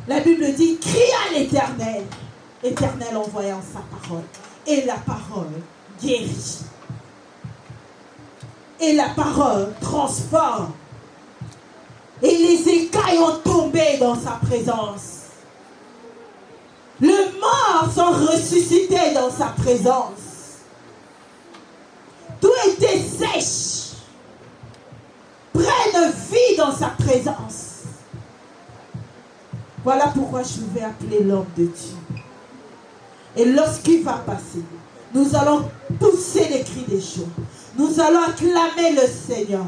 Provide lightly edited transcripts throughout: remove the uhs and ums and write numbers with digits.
La Bible dit, crie à l'Éternel. L'Éternel envoyant sa parole. Et la parole guérit. Et la parole transforme. Et les écailles ont tombé dans sa présence. Les morts sont ressuscités dans sa présence. Tout était sèche. Prenne vie dans sa présence. Voilà pourquoi je vais appeler l'homme de Dieu. Et lorsqu'il va passer, nous allons pousser les cris des joie. Nous allons acclamer le Seigneur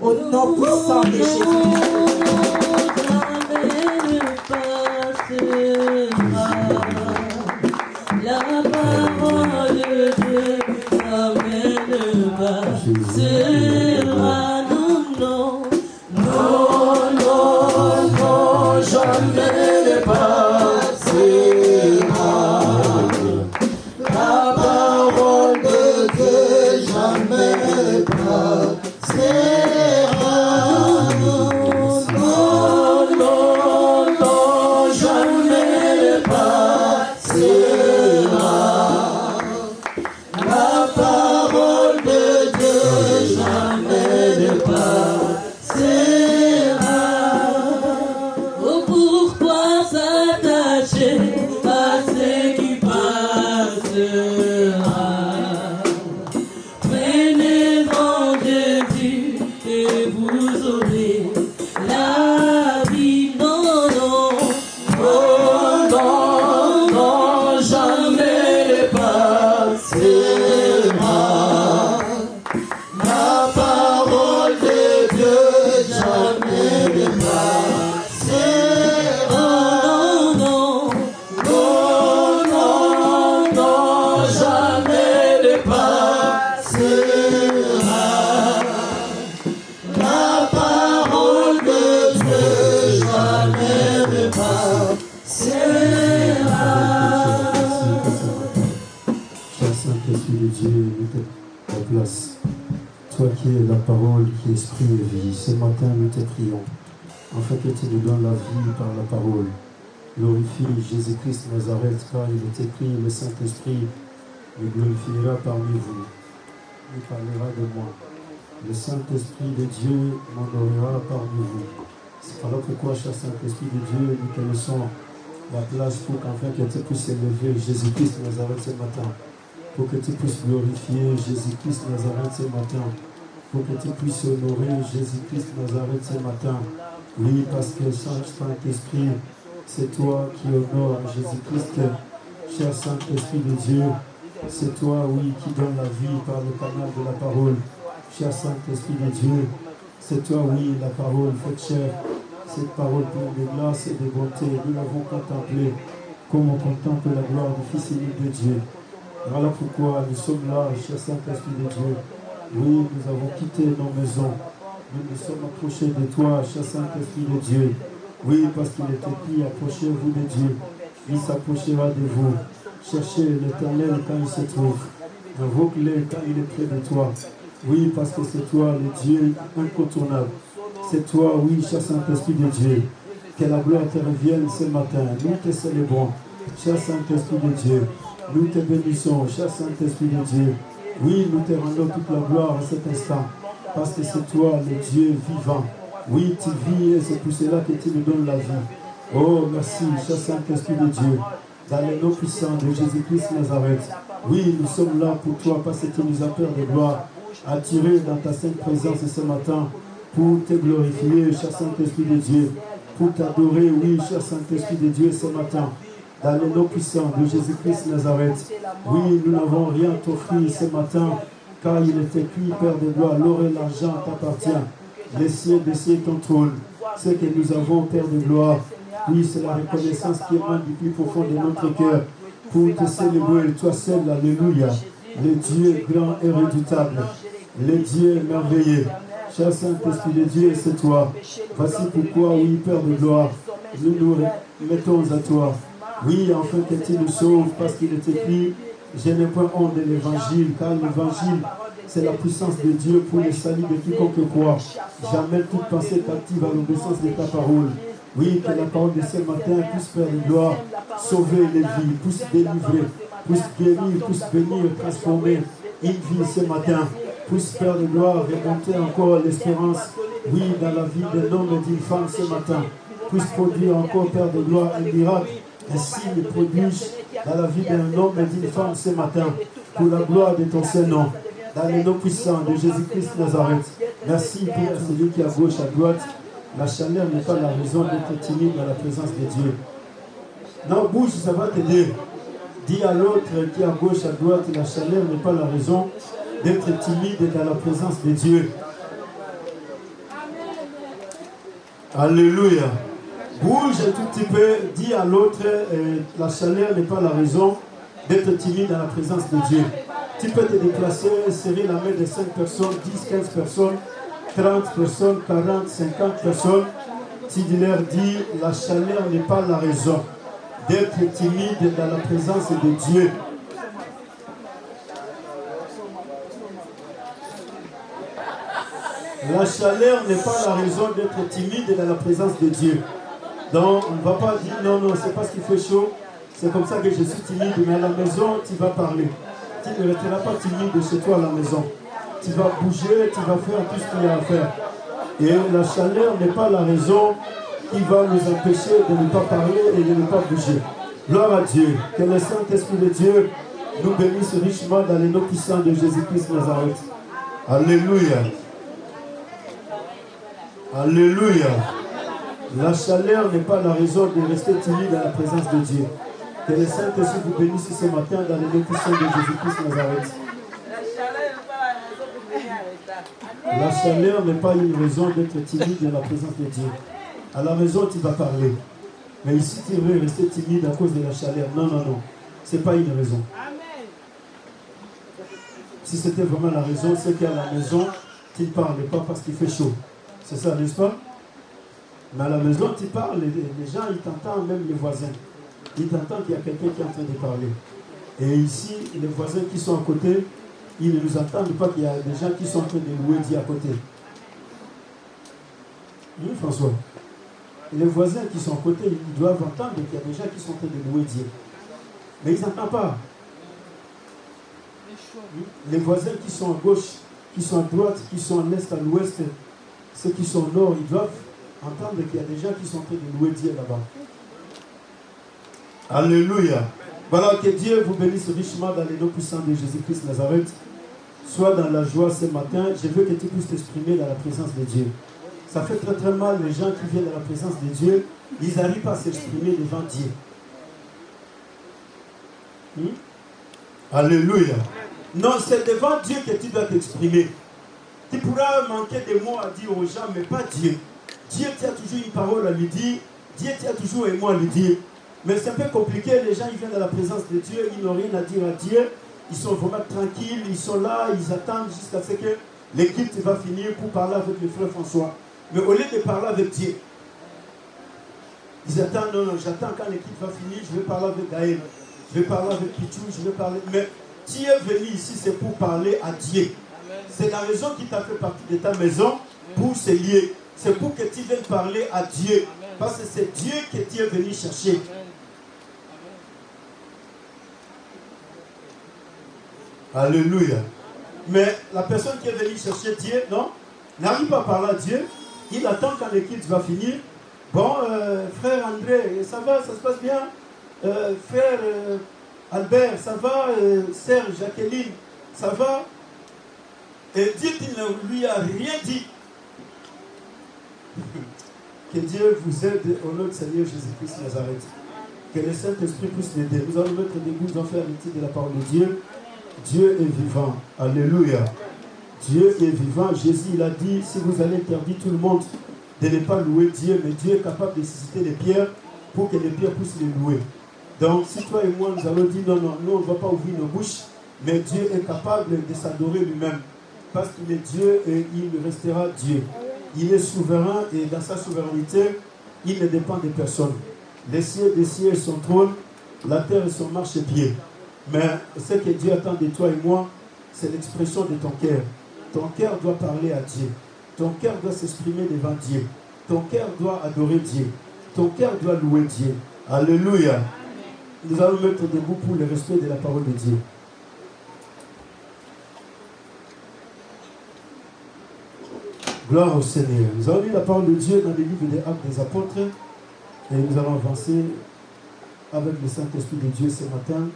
au nom puissant de Jésus. La parole de Dieu jamais ne passera. Non, non, non, non, jamais ne passera. La parole de Dieu jamais ne passera. Non, non, non, jamais ne passera. La parole de Dieu jamais ne passera. Oh, pourquoi s'attacher à ce qui passera? Prenez-en Jésus et vous aurez la vie. Non, non, non, non, non, jamais ne passera. La parole de Dieu jamais ne passera. Non, non, non, non, jamais ne passera. La parole de Dieu jamais ne passera. Cher Saint-Esprit de Dieu, mettez en place. Toi qui es la parole, qui est esprit et vie, ce matin nous te prions, afin que tu nous donnes la vie par la parole. Glorifie Jésus-Christ Nazareth, car il est écrit, le Saint-Esprit me glorifiera parmi vous, il parlera de moi. Le Saint-Esprit de Dieu m'honorera parmi vous. C'est alors pourquoi, cher Saint-Esprit de Dieu, nous te laissons la place pour qu'enfin que tu puisses élever Jésus-Christ Nazareth ce matin. Pour que tu puisses glorifier Jésus-Christ Nazareth ce matin. Pour que tu puisses honorer Jésus-Christ Nazareth ce matin. Oui, parce que Saint-Esprit, c'est toi qui honores Jésus-Christ. Cher Saint-Esprit de Dieu, c'est toi, oui, qui donne la vie par le canal de la parole. Cher Saint-Esprit de Dieu, c'est toi, oui, la parole faite chair. Cette parole pleine de grâce et de bonté, nous l'avons contemplée comme on contemple la gloire du Fils unique de Dieu. Voilà pourquoi nous sommes là, cher Saint-Esprit de Dieu. Oui, nous avons quitté nos maisons. Nous nous sommes approchés de toi, cher Saint-Esprit de Dieu. Oui, parce qu'il est écrit, approchez-vous de Dieu. Il s'approchera de vous. Cherchez l'Éternel quand il se trouve. Invoque-le quand il est près de toi. Oui, parce que c'est toi, le Dieu incontournable. C'est toi, oui, cher Saint-Esprit de Dieu. Que la gloire te revienne ce matin. Nous te célébrons, cher Saint-Esprit de Dieu. Nous te bénissons, cher Saint-Esprit de Dieu. Oui, nous te rendons toute la gloire à cet instant. Parce que c'est toi, le Dieu vivant. Oui, tu vis et c'est pour cela que tu nous donnes la vie. Oh, merci, cher Saint-Esprit de Dieu. Dans le nom puissant de Jésus-Christ Nazareth. Oui, nous sommes là pour toi parce que tu nous appelles de gloire. Attirés dans ta sainte présence ce matin pour te glorifier, cher Saint-Esprit de Dieu. Pour t'adorer, oui, cher Saint-Esprit de Dieu, ce matin. Dans le nom puissant de Jésus-Christ Nazareth. Oui, nous n'avons rien t'offrir ce matin, car il est écrit, Père de gloire, l'or et l'argent t'appartient. Les cieux décient ton trône. Ce que nous avons, Père de gloire, oui, c'est la reconnaissance qui émane du plus profond de notre cœur. Pour te célébrer, toi seul, alléluia. Le Dieu grand et redoutable. Le Dieu merveilleux. Cher Saint-Esprit de Dieu, c'est toi. Voici pourquoi, oui, Père de gloire, nous nous mettons à toi. Oui, afin que tu nous sauves, parce qu'il est écrit, je n'ai point honte de l'évangile, car l'évangile, c'est la puissance de Dieu pour le salut de quiconque croit. Jamais toute pensée captive à l'obéissance de ta parole. Oui, que la parole de ce matin puisse faire de gloire, sauver les vies, puisse délivrer, puisse guérir, puisse bénir, transformer une vie ce matin, puisse faire de gloire, remonter encore l'espérance, oui, dans la vie d'un homme et d'une femme ce matin, puisse produire encore, Père de gloire, un miracle, un signe prodige dans la vie d'un homme et d'une femme ce matin, pour la gloire de ton Saint-Nom, dans le nom puissant de Jésus-Christ Nazareth. Merci pour celui qui est à gauche, à droite. La chaleur n'est pas la raison d'être timide dans la présence de Dieu. Non, bouge, ça va t'aider. Dis à l'autre qui est à gauche, à droite, la chaleur n'est pas la raison d'être timide dans la présence de Dieu. Alléluia. Bouge un tout petit peu, dis à l'autre, la chaleur n'est pas la raison d'être timide dans la présence de Dieu. Tu peux te déplacer, serrer la main de 5 personnes, 10, 15 personnes, 30 personnes, 40, 50 personnes. Tu leur dis, la chaleur n'est pas la raison d'être timide dans la présence de Dieu. La chaleur n'est pas la raison d'être timide dans la présence de Dieu. Donc, on ne va pas dire, non, non, c'est parce qu'il fait chaud, c'est comme ça que je suis timide, mais à la maison, tu vas parler. Tu ne resteras pas timide chez toi à la maison. Tu vas bouger, tu vas faire tout ce qu'il y a à faire. Et la chaleur n'est pas la raison qui va nous empêcher de ne pas parler et de ne pas bouger. Gloire à Dieu. Que le Saint-Esprit de Dieu nous bénisse richement dans les noms puissants de Jésus-Christ Nazareth. Alléluia. Alléluia. La chaleur n'est pas la raison de rester timide dans la présence de Dieu. Que le Saint-Esprit vous bénisse ce matin dans les noms puissants de Jésus-Christ Nazareth. La chaleur n'est pas une raison d'être timide dans la présence de Dieu. À la maison, tu vas parler. Mais ici, tu veux rester timide à cause de la chaleur. Non, non, non. Ce n'est pas une raison. Si c'était vraiment la raison, c'est qu'à la maison, tu ne parles pas parce qu'il fait chaud. C'est ça, n'est-ce pas? Mais à la maison, tu parles, les gens, ils t'entendent, même les voisins. Ils t'entendent qu'il y a quelqu'un qui est en train de parler. Et ici, les voisins qui sont à côté, ils ne nous entendent pas qu'il y a des gens qui sont en train de louer Dieu à côté. Oui, François. Et les voisins qui sont à côté, ils doivent entendre qu'il y a des gens qui sont en train de louer Dieu. Mais ils n'entendent pas. Les voisins qui sont à gauche, qui sont à droite, qui sont à l'est, à l'ouest, ceux qui sont au nord, ils doivent entendre qu'il y a des gens qui sont en train de louer Dieu là-bas. Alléluia. Voilà, que Dieu vous bénisse richement dans les noms puissants de Jésus-Christ Nazareth. Sois dans la joie ce matin. Je veux que tu puisses t'exprimer dans la présence de Dieu. Ça fait très très mal les gens qui viennent dans la présence de Dieu. Ils n'arrivent pas à s'exprimer devant Dieu. Alléluia. Non, c'est devant Dieu que tu dois t'exprimer. Tu pourras manquer des mots à dire aux gens, mais pas Dieu. Dieu, tu as toujours une parole à lui dire. Dieu, tu as toujours un mot à lui dire. Mais c'est un peu compliqué. Les gens, ils viennent dans la présence de Dieu. Ils n'ont rien à dire à Dieu. Ils sont vraiment tranquilles. Ils sont là. Ils attendent jusqu'à ce que l'équipe va finir pour parler avec le frère François. Mais au lieu de parler avec Dieu, ils attendent, non, j'attends quand l'équipe va finir. Je vais parler avec Gaël. Je vais parler avec Pichou. Je vais parler. Mais tu es venu ici, c'est pour parler à Dieu. C'est la raison qui t'a fait partie de ta maison pour se lier. C'est pour que tu viennes parler à Dieu. Parce que c'est Dieu que tu es venu chercher. Alléluia. Mais la personne qui est venue chercher Dieu, non, n'arrive pas à parler à Dieu. Il attend quand l'équipe va finir. Bon, frère André, ça va, ça se passe bien. Frère Albert, ça va. Sœur Jacqueline, ça va. Et Dieu qui ne lui a rien dit. Que Dieu vous aide au nom du Seigneur Jésus-Christ Nazareth. Que le Saint-Esprit puisse l'aider. Nous allons mettre debout, nous allons faire l'étude de la parole de Dieu. Dieu est vivant. Alléluia. Dieu est vivant. Jésus, il a dit, si vous allez interdire tout le monde de ne pas louer Dieu, mais Dieu est capable de susciter les pierres pour que les pierres puissent les louer. Donc, si toi et moi, nous allons dire, non, non, nous, on ne va pas ouvrir nos bouches, mais Dieu est capable de s'adorer lui-même. Parce qu'il est Dieu et il restera Dieu. Il est souverain et dans sa souveraineté, il ne dépend de personne. Les cieux des cieux sont son trône, la terre est son marchepied. Mais ce que Dieu attend de toi et moi, c'est l'expression de ton cœur. Ton cœur doit parler à Dieu. Ton cœur doit s'exprimer devant Dieu. Ton cœur doit adorer Dieu. Ton cœur doit louer Dieu. Alléluia. Nous allons mettre debout pour le respect de la parole de Dieu. Gloire au Seigneur. Nous allons lire la parole de Dieu dans le livre des Actes des Apôtres et nous allons avancer avec le Saint-Esprit de Dieu ce matin.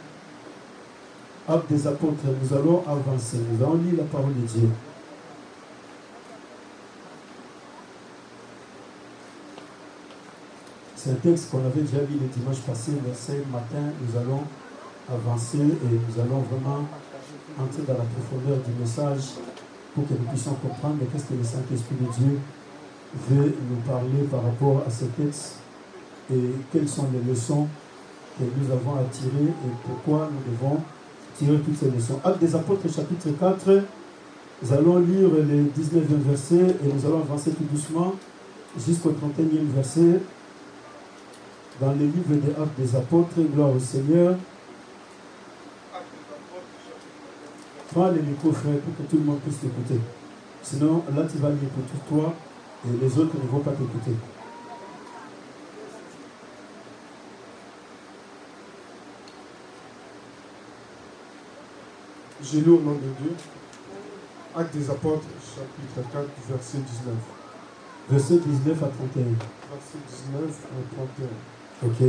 Actes des Apôtres, nous allons avancer. Nous allons lire la parole de Dieu. C'est un texte qu'on avait déjà lu le dimanche passé, mais ce matin, nous allons avancer et nous allons vraiment entrer dans la profondeur du message pour que nous puissions comprendre qu'est-ce que le Saint-Esprit de Dieu veut nous parler par rapport à ce texte et quelles sont les leçons que nous avons à tirer et pourquoi nous devons tirer toutes ces leçons. Actes des Apôtres, chapitre 4, nous allons lire le 19e verset et nous allons avancer tout doucement jusqu'au 31e verset. Dans le livre des Actes des Apôtres, gloire au Seigneur. Prends le micro, frère, pour que tout le monde puisse t'écouter. Sinon, là, tu vas lire pour toi et les autres ne vont pas t'écouter. J'ai lu au nom de Dieu. Actes des Apôtres, chapitre 4, verset 19. Verset 19 à 31. Verset 19 à 31. Ok.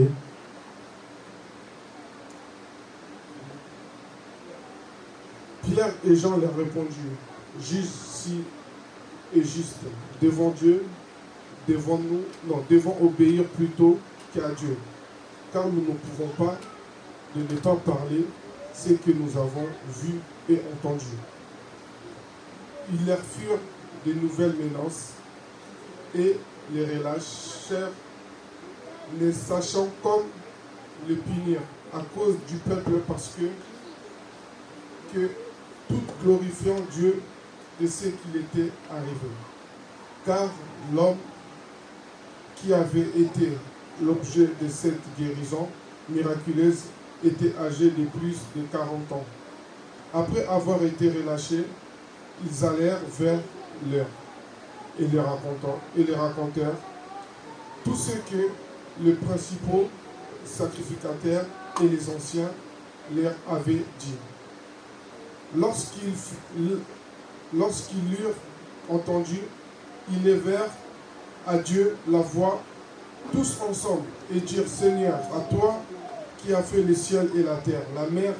Pierre et Jean leur répondirent, juge si est juste devant Dieu, devant obéir plutôt qu'à Dieu, car nous ne pouvons pas de ne pas parler ce que nous avons vu et entendu. Ils leur firent de nouvelles menaces et les relâchèrent, ne sachant comme les punir à cause du peuple, parce que tout glorifiant Dieu de ce qu'il était arrivé. Car l'homme qui avait été l'objet de cette guérison miraculeuse était âgé de plus de 40 ans. Après avoir été relâchés, ils allèrent vers l'heure et les racontèrent tout ce que les principaux sacrificateurs et les anciens leur avaient dit. Lorsqu'ils l'eurent entendu, ils levèrent à Dieu la voix tous ensemble et dirent: Seigneur, à toi qui as fait les cieux et la terre, la mer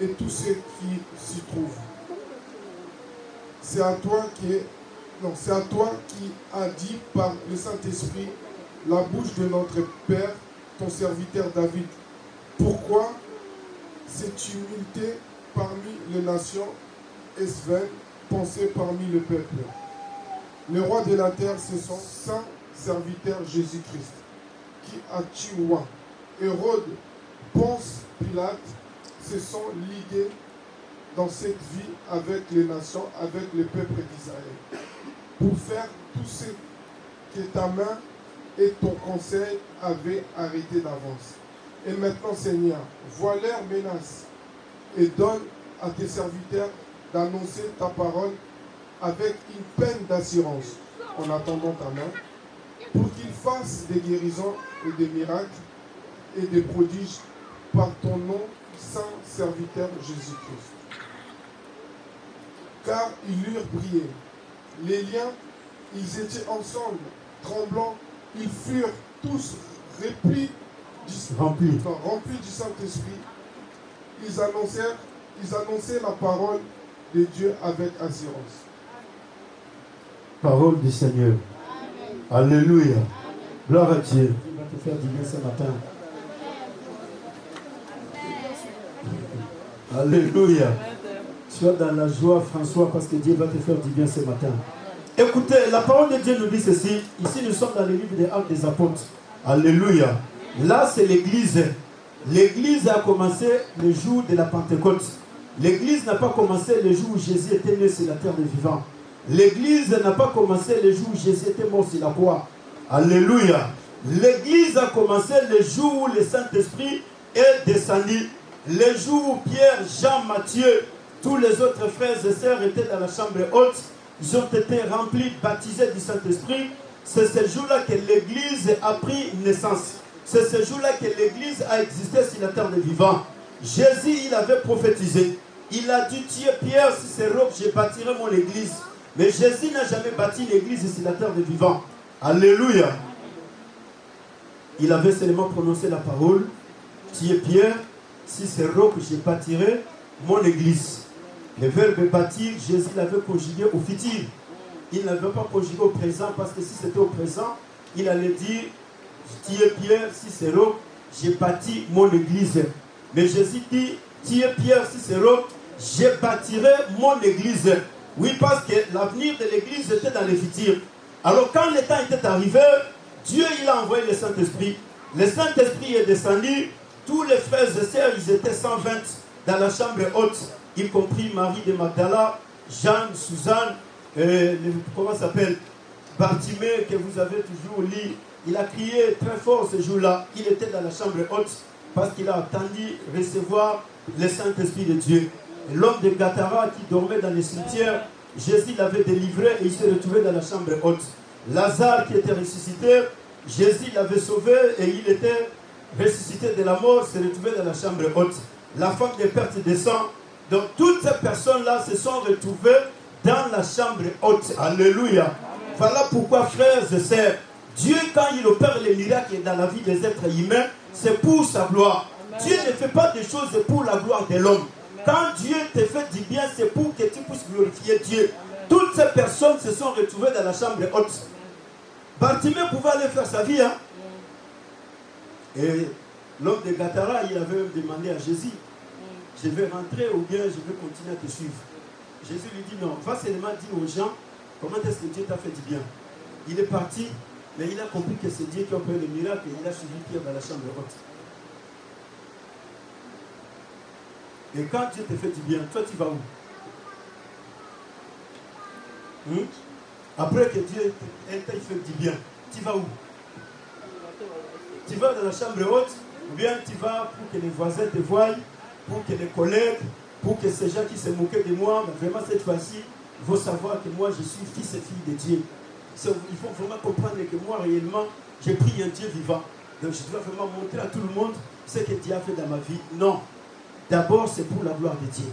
et tout ce qui s'y trouve. C'est à toi qui as dit par le Saint-Esprit, la bouche de notre Père, ton serviteur David. Pourquoi cette humilité parmi les nations est vaine, pensée parmi le peuple? Le roi de la terre, c'est son saint serviteur Jésus-Christ, qui a tué Hérode, Ponce Pilate, se sont ligués dans cette vie avec les nations, avec le peuple d'Israël, pour faire tout ce que ta main et ton conseil avaient arrêté d'avance. Et maintenant, Seigneur, vois leurs menaces et donne à tes serviteurs d'annoncer ta parole avec une peine d'assurance en attendant ta main, pour qu'ils fassent des guérisons et des miracles et des prodiges par ton nom, saint serviteur Jésus-Christ. Car ils eurent prié. Les liens, ils étaient ensemble, tremblants, ils furent tous remplis du Saint-Esprit. Ils annonçaient la parole de Dieu avec assurance. Parole du Seigneur. Amen. Alléluia. Amen. Gloire à Dieu. Il va te faire du bien ce matin. Amen. Alléluia. Sois dans la joie, François, parce que Dieu va te faire du bien ce matin. Écoutez, la parole de Dieu nous dit ceci. Ici, nous sommes dans le livre des Actes des Apôtres. Alléluia. Là, c'est l'église. L'église a commencé le jour de la Pentecôte. L'église n'a pas commencé le jour où Jésus était né sur la terre des vivants. L'église n'a pas commencé le jour où Jésus était mort sur la croix. Alléluia. L'église a commencé le jour où le Saint-Esprit est descendu. Le jour où Pierre, Jean, Matthieu, tous les autres frères et sœurs étaient dans la chambre haute. Ils ont été remplis, baptisés du Saint-Esprit. C'est ce jour-là que l'Église a pris naissance. C'est ce jour-là que l'Église a existé sur la terre des vivants. Jésus, il avait prophétisé. Il a dit, tu es Pierre, si c'est roc, je bâtirai mon Église. Mais Jésus n'a jamais bâti l'Église sur la terre des vivants. Alléluia. Il avait seulement prononcé la parole, tu es Pierre, si c'est roc, je bâtirai mon Église. Le verbe bâtir, Jésus l'avait conjugué au futur. Il n'avait pas conjugué au présent, parce que si c'était au présent, il allait dire, tu es Pierre, si c'est roc, j'ai bâti mon Église. Mais Jésus dit, tu es Pierre, si c'est roc, je bâtirai mon Église. Oui, parce que l'avenir de l'Église était dans le futur. Alors quand le temps était arrivé, Dieu il a envoyé le Saint-Esprit. Le Saint-Esprit est descendu. Tous les frères et sœurs, ils étaient 120 dans la chambre haute, y compris Marie de Magdala, Jeanne, Suzanne, comment ça s'appelle, Bartimée, que vous avez toujours lu. Il a crié très fort ce jour-là. Il était dans la chambre haute parce qu'il a attendu recevoir le Saint-Esprit de Dieu. L'homme de Gadara qui dormait dans le cimetière, Jésus l'avait délivré et il s'est retrouvé dans la chambre haute. Lazare qui était ressuscité, Jésus l'avait sauvé et il était ressuscité de la mort, s'est retrouvé dans la chambre haute. La femme de perte de sang, donc toutes ces personnes-là se sont retrouvées dans la chambre haute. Alléluia. Voilà pourquoi, frères et sœurs, Dieu, quand il opère les miracles dans la vie des êtres humains, c'est pour sa gloire. Dieu ne fait pas des choses pour la gloire de l'homme. Quand Dieu te fait du bien, c'est pour que tu puisses glorifier Dieu. Toutes ces personnes se sont retrouvées dans la chambre haute. Bartimée pouvait aller faire sa vie. Et l'homme de Gadara, il avait demandé à Jésus, je vais rentrer ou bien je vais continuer à te suivre. Jésus lui dit non, va seulement dire aux gens comment est-ce que Dieu t'a fait du bien. Il est parti, mais il a compris que c'est Dieu qui a opéré le miracle et il a suivi Pierre dans la chambre haute. Et quand Dieu te fait du bien, toi tu vas où? Après que Dieu t'a fait du bien, tu vas où? Tu vas dans la chambre haute, ou bien tu vas pour que les voisins te voient, pour que les collègues, pour que ces gens qui se moquaient de moi, vraiment cette fois-ci, vont savoir que moi je suis fils et fille de Dieu. Il faut vraiment comprendre que moi réellement, j'ai pris un Dieu vivant. Donc je dois vraiment montrer à tout le monde ce que Dieu a fait dans ma vie. Non. D'abord, c'est pour la gloire de Dieu.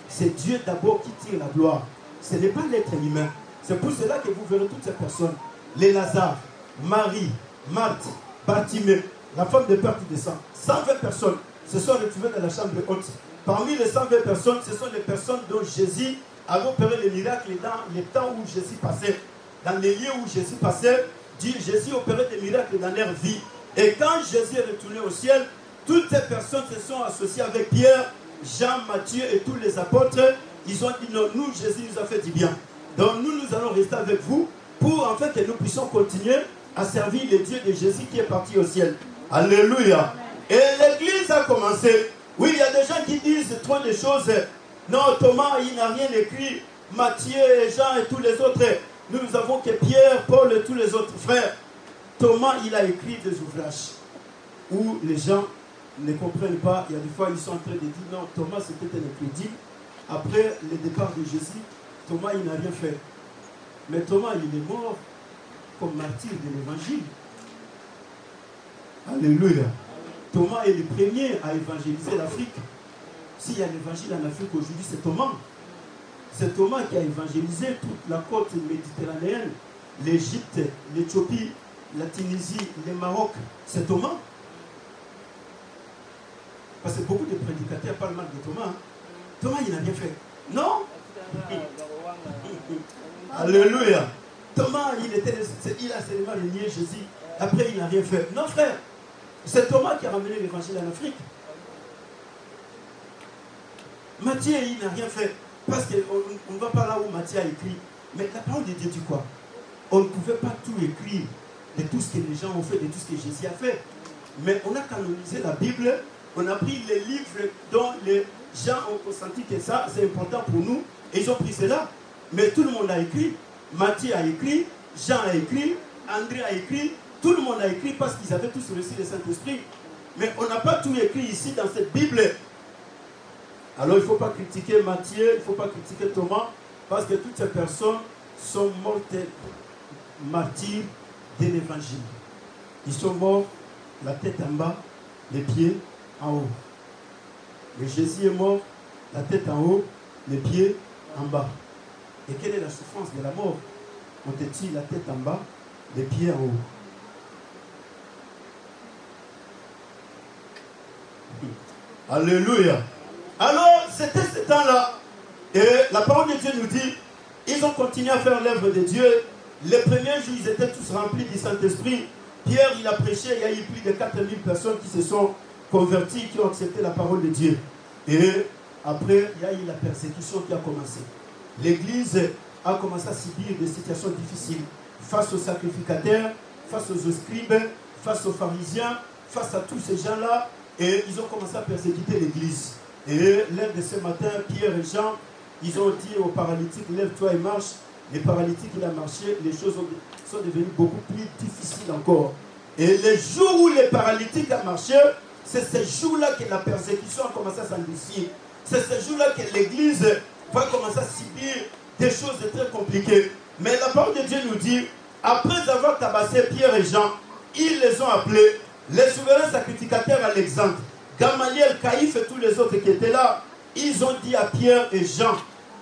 C'est Dieu d'abord qui tire la gloire. Ce n'est pas l'être humain. C'est pour cela que vous verrez toutes ces personnes. Les Lazare, Marie, Marthe, Bartimée, la femme de perte de sang. 120 personnes se sont retrouvées dans la chambre haute. Parmi les 120 personnes, ce sont les personnes dont Jésus avait opéré les miracles dans les temps où Jésus passait. Dans les lieux où Jésus passait, Jésus opérait des miracles dans leur vie. Et quand Jésus est retourné au ciel, toutes ces personnes se sont associées avec Pierre, Jean, Matthieu et tous les apôtres. Ils ont dit non, nous, Jésus nous a fait du bien. Donc nous allons rester avec vous pour en fait que nous puissions continuer à servir le Dieu de Jésus qui est parti au ciel. Alléluia. Et l'église a commencé. Oui, il y a des gens qui disent trop de choses. Non, Thomas, il n'a rien écrit. Matthieu, Jean et tous les autres. Nous avons que Pierre, Paul et tous les autres frères. Thomas, il a écrit des ouvrages où les gens ne comprennent pas. Il y a des fois, ils sont en train de dire non, Thomas c'était un incrédule. Après le départ de Jésus, Thomas, il n'a rien fait. Mais Thomas, il est mort comme martyr de l'évangile. Alléluia. Thomas est le premier à évangéliser l'Afrique. S'il y a l'évangile en Afrique aujourd'hui, c'est Thomas. C'est Thomas qui a évangélisé toute la côte méditerranéenne, l'Égypte, l'Éthiopie, la Tunisie, le Maroc. C'est Thomas. Parce que beaucoup de prédicateurs parlent mal de Thomas. Thomas, il n'a rien fait. Non. Alléluia. Thomas, il a seulement renié Jésus. Après, il n'a rien fait. Non, frère. C'est Thomas qui a ramené l'évangile en Afrique. Matthieu, il n'a rien fait. Parce qu'on ne va pas là où Matthieu a écrit. Mais la parole de Dieu dit quoi? On ne pouvait pas tout écrire de tout ce que les gens ont fait, de tout ce que Jésus a fait. Mais on a canonisé la Bible. On a pris les livres dont les gens ont senti que ça, c'est important pour nous. Et ils ont pris cela. Mais tout le monde a écrit. Matthieu a écrit. Jean a écrit. André a écrit. Tout le monde a écrit parce qu'ils avaient tous reçu le Saint-Esprit. Mais on n'a pas tout écrit ici dans cette Bible. Alors il ne faut pas critiquer Matthieu, il ne faut pas critiquer Thomas, parce que toutes ces personnes sont mortes martyrs de l'évangile. Ils sont morts, la tête en bas, les pieds en haut. Et Jésus est mort, la tête en haut, les pieds en bas. Et quelle est la souffrance de la mort? On te tire la tête en bas, les pieds en haut. Alléluia. Alors, c'était ce temps-là. Et la parole de Dieu nous dit, ils ont continué à faire l'œuvre de Dieu. Les premiers jours, ils étaient tous remplis du Saint-Esprit. Pierre, il a prêché, il y a eu plus de 4000 personnes qui se sont converties, qui ont accepté la parole de Dieu. Et après, il y a eu la persécution qui a commencé. L'Église a commencé à subir des situations difficiles face aux sacrificateurs, face aux scribes, face aux pharisiens, face à tous ces gens-là. Et ils ont commencé à persécuter l'Église. Et l'un de ce matin, Pierre et Jean, ils ont dit aux paralytiques, lève-toi et marche. Les paralytiques, il a marché, les choses sont devenues beaucoup plus difficiles encore. Et les jours où les paralytiques ont marché, c'est ces jours-là que la persécution a commencé à s'endurcir. C'est ces jours-là que l'Église va commencer à subir des choses très compliquées. Mais la parole de Dieu nous dit, après avoir tabassé Pierre et Jean, ils les ont appelés les souverains sacrificateurs Alexandre, Gamaliel, Caïphe et tous les autres qui étaient là. Ils ont dit à Pierre et Jean,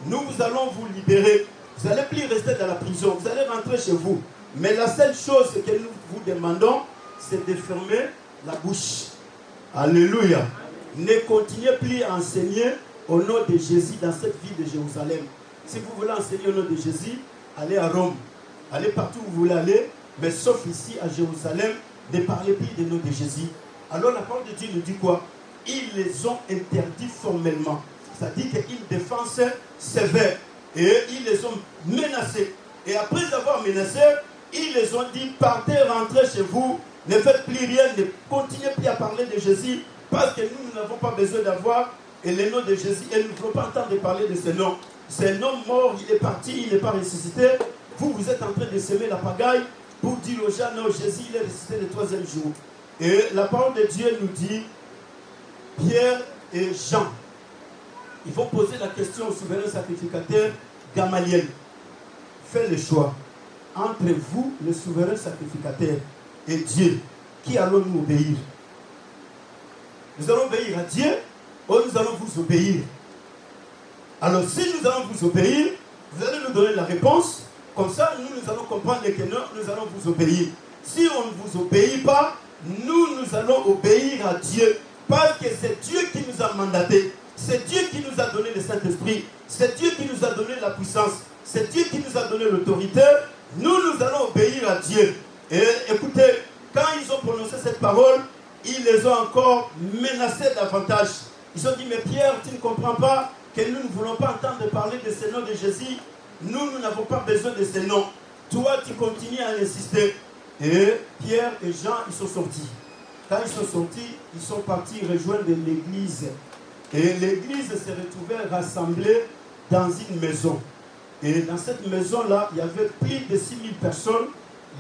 nous allons vous libérer. Vous n'allez plus rester dans la prison, vous allez rentrer chez vous. Mais la seule chose que nous vous demandons, c'est de fermer la bouche. Alléluia. Ne continuez plus à enseigner au nom de Jésus dans cette ville de Jérusalem. Si vous voulez enseigner au nom de Jésus, allez à Rome. Allez partout où vous voulez aller, mais sauf ici à Jérusalem, ne parlez plus du nom de Jésus. Alors la parole de Dieu nous dit quoi? Ils les ont interdits formellement. C'est-à-dire qu'une défense sévère. Et ils les ont menacés. Et après avoir menacé, ils les ont dit, partez, rentrez chez vous, ne faites plus rien, ne continuez plus à parler de Jésus, parce que nous n'avons pas besoin d'avoir le nom de Jésus, et nous ne voulons pas entendre parler de ce nom. C'est un homme mort, il est parti, il n'est pas ressuscité. Vous êtes en train de semer la pagaille pour dire aux gens, non, Jésus, il est ressuscité le 3e jour. Et la parole de Dieu nous dit, Pierre et Jean, ils vont poser la question au souverain sacrificateur Gamaliel. Faites le choix entre vous, le souverain sacrificateur, et Dieu. Qui allons-nous obéir? Nous allons obéir à Dieu ou nous allons vous obéir? Alors si nous allons vous obéir, vous allez nous donner la réponse. Comme ça, nous allons comprendre que non, nous allons vous obéir. Si on ne vous obéit pas, nous allons obéir à Dieu. Parce que c'est Dieu qui nous a mandatés. C'est Dieu qui nous a donné le Saint-Esprit. C'est Dieu qui nous a donné la puissance. C'est Dieu qui nous a donné l'autorité. Nous allons obéir à Dieu. Et écoutez, quand ils ont prononcé cette parole, ils les ont encore menacés davantage. Ils ont dit, mais Pierre, tu ne comprends pas que nous ne voulons pas entendre parler de ce nom de Jésus. Nous n'avons pas besoin de ce nom. Toi, tu continues à insister. Et Pierre et Jean, ils sont sortis. Quand ils sont sortis, ils sont partis rejoindre l'église. Et l'église s'est retrouvée rassemblée dans une maison. Et dans cette maison-là, il y avait plus de 6000 personnes,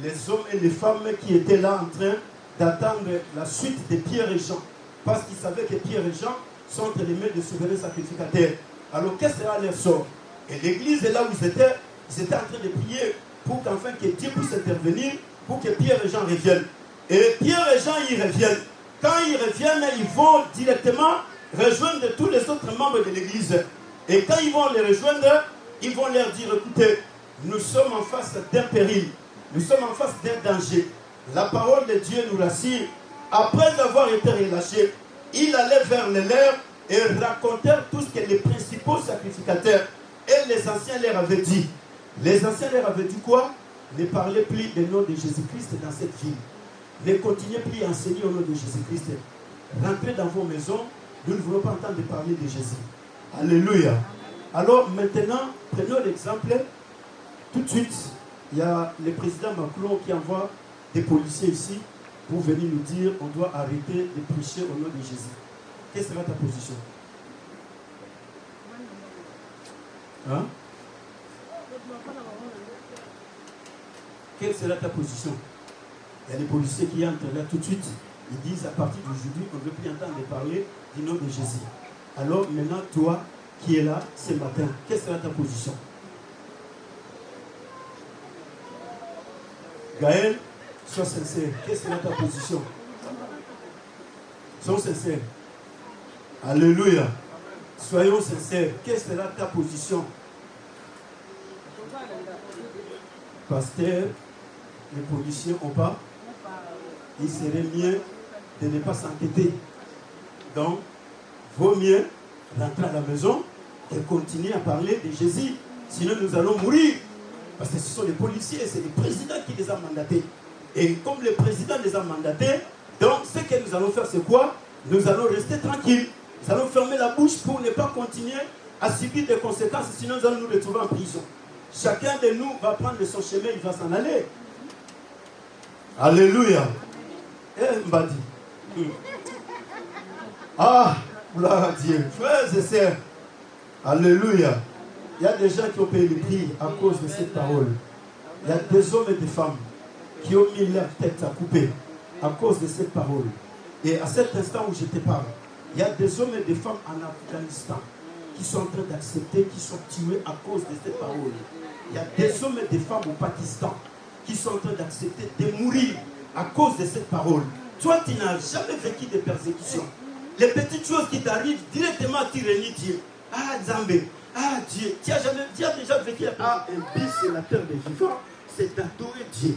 les hommes et les femmes qui étaient là en train d'attendre la suite de Pierre et Jean. Parce qu'ils savaient que Pierre et Jean sont entre les mains des souverains sacrificateurs. Alors, quel sera leur sort? Et l'église, là où ils étaient en train de prier pour qu'enfin que Dieu puisse intervenir, pour que Pierre et Jean reviennent. Et Pierre et Jean, ils reviennent. Quand ils reviennent, ils vont directement rejoindre tous les autres membres de l'église. Et quand ils vont les rejoindre, ils vont leur dire, écoutez, nous sommes en face d'un péril. Nous sommes en face d'un danger. La parole de Dieu nous rassure. Après avoir été relâchés, ils allaient vers les leurs et racontèrent tout ce que les principaux sacrificateurs et les anciens leur avaient dit. Les anciens leur avaient dit quoi? Ne parlez plus du nom de Jésus-Christ dans cette ville. Ne continuez plus à enseigner au nom de Jésus-Christ. Rentrez dans vos maisons. Nous ne voulons pas entendre parler de Jésus. Alléluia. Alors maintenant, prenons l'exemple. Tout de suite, il y a le président Macron qui envoie des policiers ici pour venir nous dire on doit arrêter de prêcher au nom de Jésus. Quelle sera ta position? Hein? Quelle sera ta position? Il y a des policiers qui entrent là tout de suite. Ils disent à partir d'aujourd'hui, on ne veut plus entendre parler du nom de Jésus. Alors maintenant, toi qui es là ce matin, quelle sera ta position? Gaël, Sois sincère. Quelle sera ta position? Sois sincère. Alléluia. Soyons sincères. Quelle sera ta position? Pasteur, les policiers n'ont pas. Il serait mieux de ne pas s'entêter. Donc, vaut mieux rentrer à la maison et continuer à parler de Jésus. Sinon, nous allons mourir. Parce que ce sont les policiers, c'est le président qui les a mandatés. Et comme le président les a mandatés, donc ce que nous allons faire, c'est quoi? Nous allons rester tranquilles. Nous allons fermer la bouche pour ne pas continuer à subir des conséquences. Sinon, nous allons nous retrouver en prison. Chacun de nous va prendre son chemin, il va s'en aller. Alléluia. Eh, Mbadi. Ah, gloire à Dieu. Frères et sœurs. Alléluia. Il y a des gens qui ont payé le prix à cause de cette parole. Il y a des hommes et des femmes qui ont mis leur tête à couper à cause de cette parole. Et à cet instant où je te parle, il y a des hommes et des femmes en Afghanistan qui sont en train d'accepter, qui sont tués à cause de cette parole. Il y a des hommes et des femmes au Pakistan qui sont en train d'accepter de mourir à cause de cette parole. Toi, tu n'as jamais vécu de persécution. Les petites choses qui t'arrivent directement, tu réunis Dieu. Ah, Zambé. Ah, Dieu. Tu as déjà vécu la persécution. Ah, un bis sur la terre des vivants, c'est d'adorer Dieu.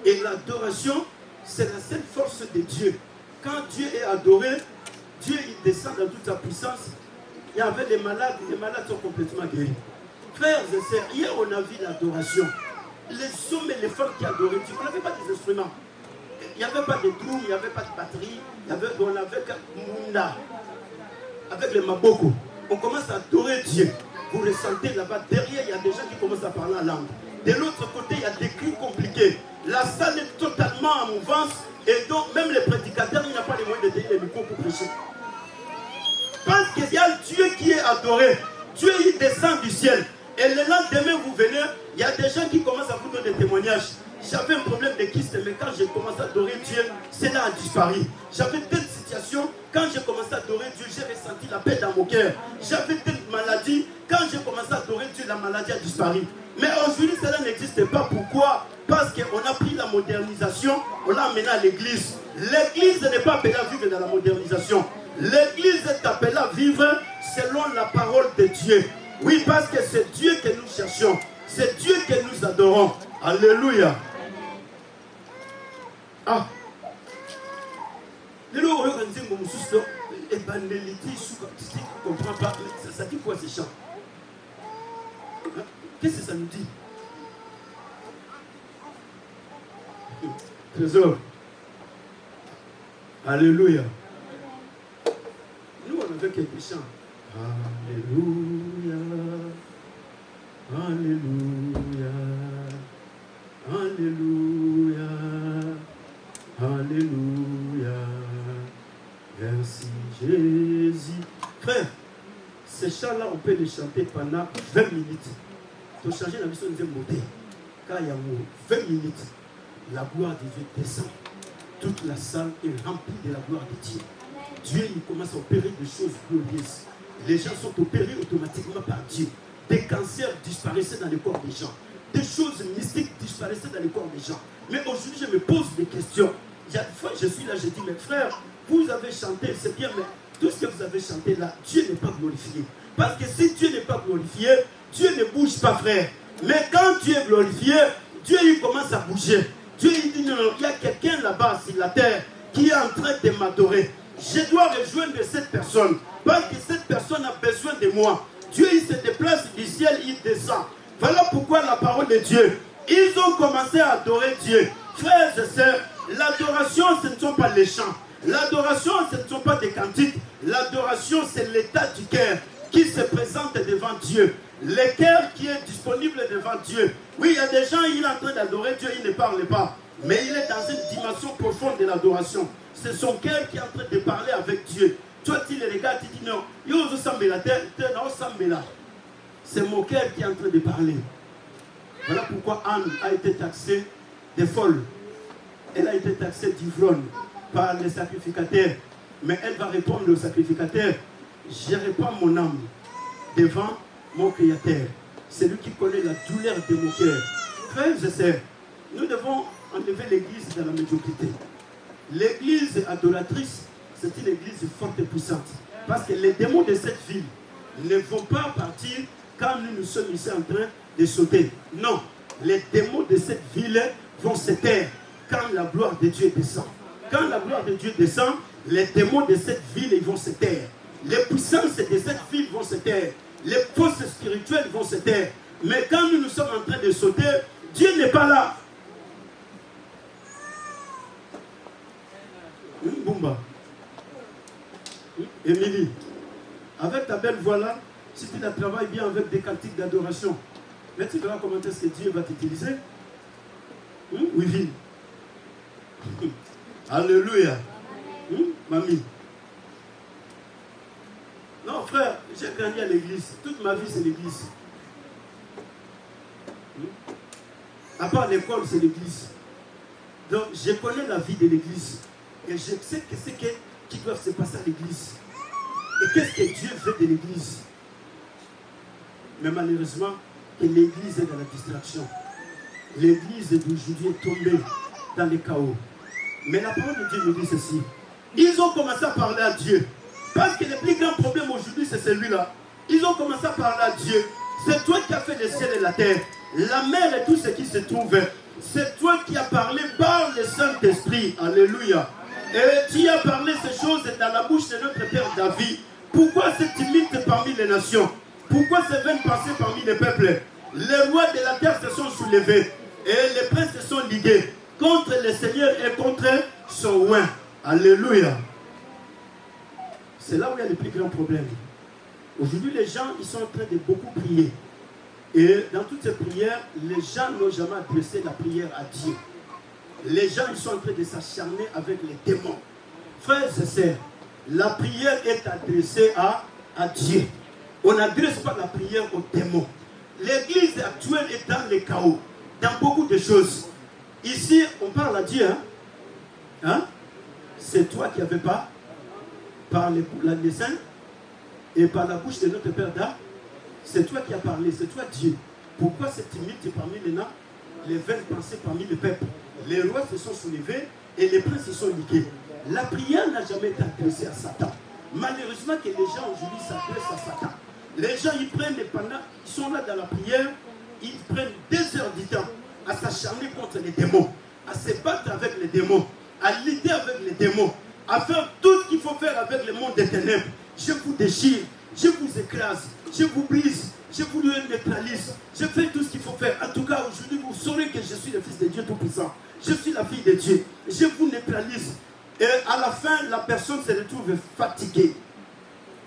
Et l'adoration, c'est la seule force de Dieu. Quand Dieu est adoré, Dieu il descend dans toute sa puissance. Il y avait les malades sont complètement guéris. Frères et sœurs, hier on a vu l'adoration. Les hommes et les femmes qui adoraient Dieu, on n'avait pas des instruments. Il n'y avait pas de drum, il n'y avait pas de batterie. On avait Munda, avec les Maboko. On commence à adorer Dieu. Vous ressentez là-bas, derrière, il y a des gens qui commencent à parler en langue. De l'autre côté, il y a des cris compliqués. La salle est totalement en mouvance. Et donc, même les prédicateurs, il n'y a pas les moyens de tenir les micros pour prêcher. Parce qu'il y a Dieu qui est adoré. Dieu, il descend du ciel. Et le lendemain, vous venez, il y a des gens qui commencent à vous donner des témoignages. J'avais un problème de kyste, mais quand j'ai commencé à adorer Dieu, cela a disparu. J'avais telle situation, quand j'ai commencé à adorer Dieu, j'ai ressenti la paix dans mon cœur. J'avais telle maladie, quand j'ai commencé à adorer Dieu, la maladie a disparu. Mais aujourd'hui, cela n'existe pas. Pourquoi? Parce qu'on a pris la modernisation, on l'a amené à l'église. L'église n'est pas appelée à vivre dans la modernisation. L'église est appelée à vivre selon la parole de Dieu. Oui, parce que c'est Dieu que nous cherchons. C'est Dieu que nous adorons. Alléluia. Ah. Tu ne comprends pas. Ça dit quoi ces chants? Qu'est-ce que ça nous dit? Trésor. Alléluia. Nous, on avait quelques chants. Alléluia. Alléluia. Alléluia. Alléluia. Merci Jésus. Frère, ces chants-là, on peut les chanter pendant 20 minutes. Tu as changé la mission de monter. Quand il y a 20 minutes, la gloire de Dieu descend. Toute la salle est remplie de la gloire de Dieu. Dieu, il commence à opérer des choses glorieuses. Les gens sont opérés automatiquement par Dieu. Des cancers disparaissaient dans les corps des gens. Des choses mystiques disparaissaient dans les corps des gens. Mais aujourd'hui, je me pose des questions. Il y a une fois, je suis là, je dis, mes frères, vous avez chanté, c'est bien, mais tout ce que vous avez chanté là, Dieu n'est pas glorifié. Parce que si Dieu n'est pas glorifié, Dieu ne bouge pas, frère. Mais quand Dieu est glorifié, Dieu il commence à bouger. Dieu il dit, non, il y a quelqu'un là-bas sur la terre qui est en train de m'adorer. Je dois rejoindre cette personne. Parce que cette personne a besoin de moi. Dieu il se déplace du ciel, il descend. Voilà pourquoi la parole de Dieu. Ils ont commencé à adorer Dieu. Frères et sœurs, l'adoration ce ne sont pas les chants. L'adoration ce ne sont pas des cantiques. L'adoration c'est l'état du cœur qui se présente devant Dieu. Le cœur qui est disponible devant Dieu. Oui, il y a des gens, il est en train d'adorer Dieu, il ne parle pas. Mais il est dans une dimension profonde de l'adoration. C'est son cœur qui est en train de parler avec Dieu. Toi, tu le regardes, tu dis non. C'est mon cœur qui est en train de parler. Voilà pourquoi Anne a été taxée de folle. Elle a été taxée d'ivrogne par les sacrificateurs. Mais elle va répondre aux sacrificateurs. Je répands mon âme devant mon Créateur. C'est lui qui connaît la douleur de mon cœur. Frères et sœurs, nous devons enlever l'église dans la médiocrité. L'église adoratrice, c'est une église forte et puissante. Parce que les démons de cette ville ne vont pas partir quand nous sommes ici en train de sauter. Non, les démons de cette ville vont se taire quand la gloire de Dieu descend. Quand la gloire de Dieu descend, les démons de cette ville ils vont se taire. Les puissances de cette ville vont se taire. Les forces spirituelles vont se taire. Mais quand nous sommes en train de sauter, Dieu n'est pas là. Boumba. Émilie, avec ta belle voix là, si tu la travailles bien avec des cantiques d'adoration, mais tu verras comment est-ce que Dieu va t'utiliser. Oui, Alléluia. Mamie. Non, frère, j'ai grandi à l'église. Toute ma vie, c'est l'église. À part l'école, c'est l'église. Donc, je connais la vie de l'église. Et je sais que c'est qui doit se passer à l'église. Et qu'est-ce que Dieu veut de l'église. Mais malheureusement, que l'église est dans la distraction. L'église d'aujourd'hui est tombée dans le chaos. Mais la parole de Dieu nous dit ceci. Ils ont commencé à parler à Dieu. Parce que le plus grand problème aujourd'hui, c'est celui-là. Ils ont commencé à parler à Dieu. C'est toi qui as fait le ciel et la terre, la mer et tout ce qui se trouve. C'est toi qui as parlé par le Saint-Esprit. Alléluia. Et tu as parlé ces choses dans la bouche de notre Père David. Pourquoi c'est timide parmi les nations? Pourquoi ces vaines pensées parmi les peuples? Les rois de la terre se sont soulevés et les princes se sont ligués contre le Seigneur et contre son oint. Alléluia. C'est là où il y a le plus grand problème. Aujourd'hui, les gens, ils sont en train de beaucoup prier. Et dans toutes ces prières, les gens n'ont jamais adressé la prière à Dieu. Les gens, ils sont en train de s'acharner avec les démons. Frères et sœurs, la prière est adressée à Dieu. On n'adresse pas la prière aux démons. L'église actuelle est dans le chaos, dans beaucoup de choses. Ici, on parle à Dieu. Hein? C'est toi qui n'avais pas, par la dessin et par la bouche de notre Père d'A, c'est toi qui as parlé, c'est toi Dieu. Pourquoi c'est timide parmi les nains, les vaines pensées parmi les peuples? Les rois se sont soulevés et les princes se sont ligués. La prière n'a jamais été adressée à Satan. Malheureusement que les gens aujourd'hui s'adressent à Satan. Les gens, ils prennent ils sont là dans la prière, ils prennent 2 heures du temps à s'acharner contre les démons, à se battre avec les démons, à lutter avec les démons, à faire tout ce qu'il faut faire avec le monde des ténèbres. Je vous déchire, je vous écrase, je vous brise, je vous neutralise, je fais tout ce qu'il faut faire. En tout cas, aujourd'hui, vous saurez que je suis le Fils de Dieu Tout-Puissant. Je suis la fille de Dieu. Je vous neutralise. Et à la fin, la personne se retrouve fatiguée.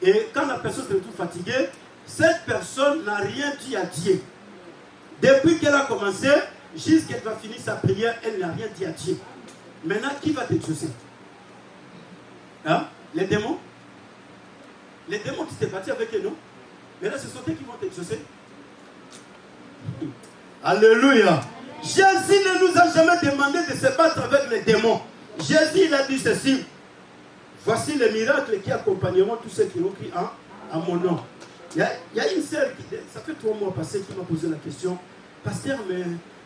Et quand la personne se retrouve fatiguée, cette personne n'a rien dit à Dieu. Depuis qu'elle a commencé, jusqu'à qu'elle va finir sa prière, elle n'a rien dit à Dieu. Maintenant, qui va t'exaucer? Hein? Les démons? Les démons, tu t'es battu avec eux, non? Mais là, ce sont eux qui vont t'exaucer. Alléluia. Jésus ne nous a jamais demandé de se battre avec les démons. Jésus, il a dit ceci. Voici les miracles qui accompagneront tous ceux qui ont cru en mon nom. Il y a une sœur, ça fait 3 mois passés, qui m'a posé la question. Pasteur, mais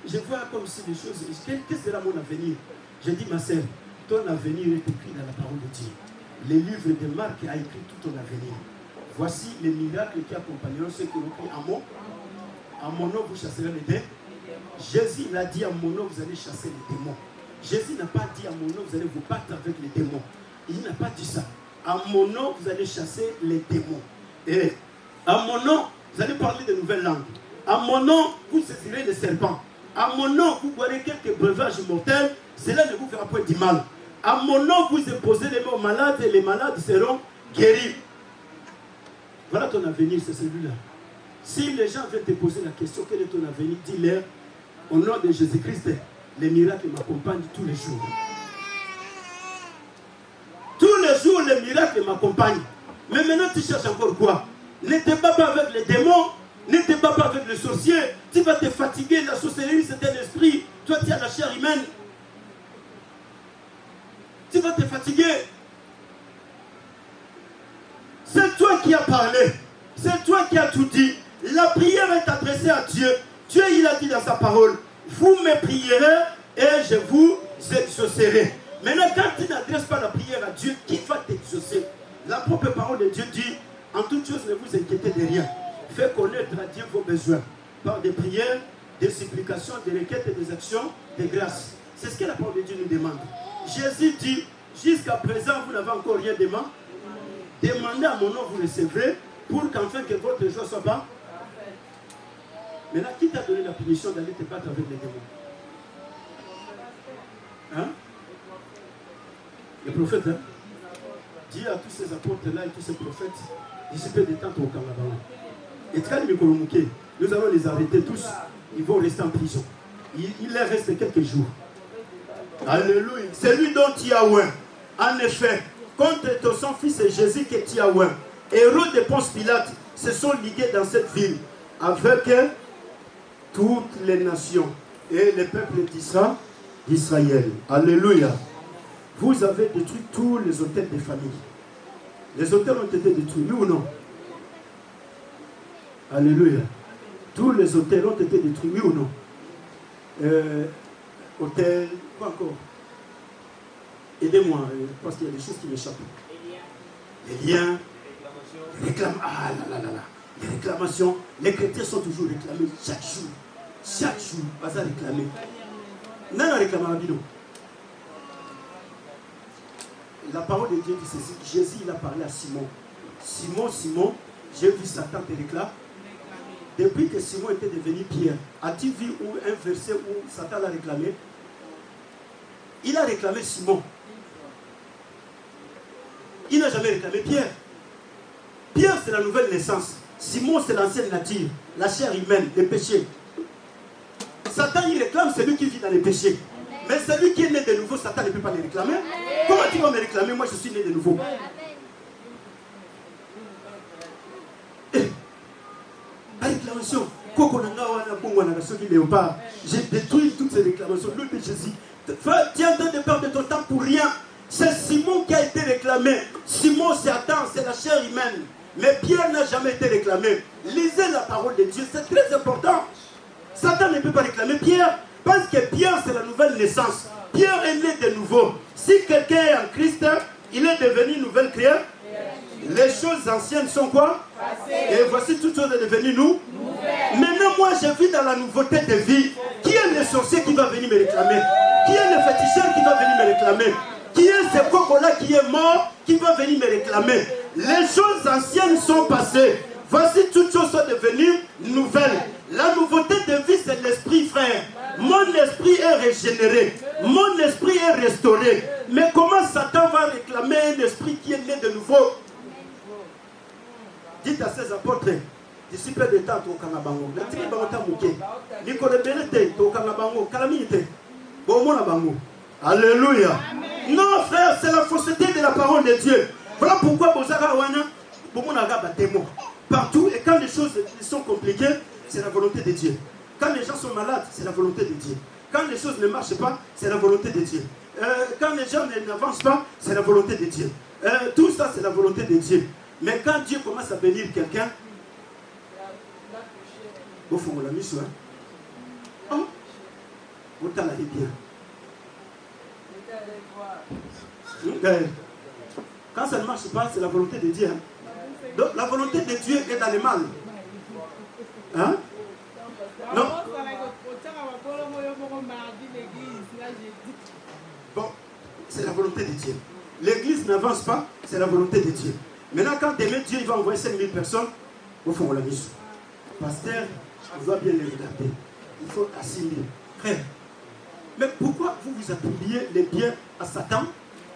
je vois comme si des choses. Quel sera mon avenir? J'ai dit, ma sœur, ton avenir est écrit dans la parole de Dieu. Le livre de Marc a écrit tout ton avenir. Voici les miracles qui accompagneront ceux qui ont cru en mon nom, vous chasserez les démons. Jésus l'a dit, à mon nom, vous allez chasser les démons. Jésus n'a pas dit, à mon nom, vous allez vous battre avec les démons. Il n'a pas dit ça. À mon nom, vous allez chasser les démons. Et à mon nom, vous allez parler de nouvelles langues. À mon nom, vous saisirez les serpents. À mon nom, vous boirez quelques breuvages mortels. Cela ne vous fera point du mal. À mon nom, vous imposez les mains aux malades et les malades seront guéris. Voilà ton avenir, c'est celui-là. Si les gens viennent te poser la question, quel est ton avenir, dis-leur, au nom de Jésus-Christ, les miracles m'accompagnent tous les jours. Tous les jours, les miracles m'accompagnent. Mais maintenant, tu cherches encore quoi? Ne te bats pas avec les démons, ne te bats pas avec les sorciers. Tu vas te fatiguer, la sorcellerie, c'est un esprit. Toi, tu as la chair humaine. Tu vas te fatiguer. C'est toi qui as parlé. C'est toi qui as tout dit. La prière est adressée à Dieu. Dieu, il a dit dans sa parole, vous me prierez et je vous exaucerai. Maintenant, quand tu n'adresses pas la prière à Dieu, qui va t'exaucer? La propre parole de Dieu dit, en toute chose, ne vous inquiétez de rien. Faites connaître à Dieu vos besoins par des prières, des supplications, des requêtes et des actions de grâce. C'est ce que la parole de Dieu nous demande. Jésus dit, jusqu'à présent, vous n'avez encore rien demandé. Demandez à mon nom, vous recevrez, pour qu'enfin que votre joie soit pas. Maintenant, qui t'a donné la punition d'aller te battre avec les démons? Hein? Les prophètes, hein? Dis à tous ces apôtres-là et tous ces prophètes, dissipez des tentes au Canada. Et nous allons les arrêter tous. Ils vont rester en prison. Il leur reste quelques jours. Alléluia. C'est lui dont tu as oint. En effet, contre ton fils et Jésus que tu as oint. Hérode et Ponce Pilate se sont ligués dans cette ville avec toutes les nations et les peuples d'Israël. Alléluia. Vous avez détruit tous les hôtels des familles. Les hôtels ont été détruits, oui ou non? Alléluia. Tous les hôtels ont été détruits, oui ou non? Hôtel, quoi encore? Aidez-moi, parce qu'il y a des choses qui m'échappent. Les liens, les réclamations. Ah là là là là. Les réclamations. Les chrétiens sont toujours réclamés chaque jour. Chaque jour, pas à réclamer. Non, non, réclamant bidon. La parole de Dieu dit ceci. Jésus, il a parlé à Simon. Simon, j'ai vu Satan te réclamer. Depuis que Simon était devenu Pierre, as-tu vu un verset où Satan l'a réclamé? Il a réclamé Simon. Il n'a jamais réclamé Pierre. Pierre, c'est la nouvelle naissance. Simon, c'est l'ancienne nature, la chair humaine, les péchés. Satan, il réclame celui qui vit dans les péchés. Mais celui qui est né de nouveau, Satan ne peut pas le réclamer. Comment tu vas me réclamer? Moi, je suis né de nouveau. La réclamation. J'ai détruit toutes ces réclamations. Le nom de Jésus. Tu es en train de perdre ton temps pour rien. C'est Simon qui a été réclamé. Simon, c'est Adam, c'est la chair humaine. Mais Pierre n'a jamais été réclamé. Lisez la parole de Dieu, c'est très important. Satan ne peut pas réclamer Pierre. Parce que Pierre, c'est la nouvelle naissance. Pierre est né de nouveau. Si quelqu'un est en Christ, il est devenu une nouvelle créature. Les choses anciennes sont quoi? Et voici toutes choses devenues nous. Maintenant, moi, je vis dans la nouveauté de vie. Qui est le sorcier qui va venir me réclamer? Qui est le féticheur qui va venir me réclamer? Qui est ce coco-là qui est mort qui va venir me réclamer? Les choses anciennes sont passées. Voici toutes choses sont devenues nouvelles. La nouveauté de vie, c'est l'esprit, frère. Mon esprit est régénéré. Mon esprit est restauré. Mais comment Satan va réclamer un esprit qui est né de nouveau? Dites à ses apôtres, disciples de temps au Kanabango. Alléluia. Non, frère, c'est la fausseté de la parole de Dieu. Voilà pourquoi partout, et quand les choses sont compliquées, c'est la volonté de Dieu. Quand les gens sont malades, c'est la volonté de Dieu. Quand les choses ne marchent pas, c'est la volonté de Dieu. Quand les gens n'avancent pas, c'est la volonté de Dieu. Tout ça, c'est la volonté de Dieu. Mais quand Dieu commence à bénir quelqu'un, au fond, on l'a mis sur un. Oh, on t'a la bien. Quand ça ne marche pas, c'est la volonté de Dieu. Hein? Donc la volonté de Dieu est dans le mal. Hein? Non. Bon, c'est la volonté de Dieu. L'église n'avance pas, c'est la volonté de Dieu. Maintenant, quand demain Dieu il va envoyer 5000 personnes, au fond, on l'a mis. Pasteur, on doit bien les regarder. Il faut assimiler. Frère, mais pourquoi vous attribuez les biens à Satan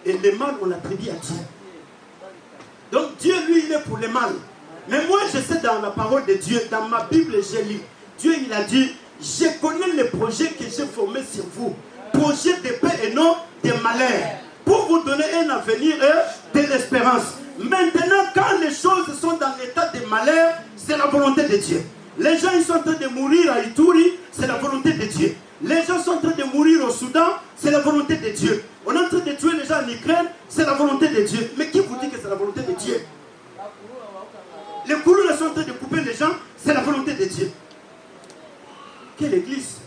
et les mal, on l'attribue à Dieu? Donc Dieu, lui, il est pour les mal. Mais moi, je sais dans la parole de Dieu, dans ma Bible, j'ai lu. Dieu, il a dit, je connais les projets que j'ai formés sur vous. Projets de paix et non de malheur. Pour vous donner un avenir et de l'espérance. Maintenant, quand les choses sont dans l'état de malheur, c'est la volonté de Dieu. Les gens, ils sont en train de mourir à Ituri, c'est la volonté de Dieu. Les gens sont en train de mourir au Soudan, c'est la volonté de Dieu. On est en train de tuer les gens en Ukraine, c'est la volonté de Dieu. Mais qui vous dit que c'est la volonté de Dieu? Les Kouloula sont en train de couper les gens, c'est la volonté de Dieu. Quelle église?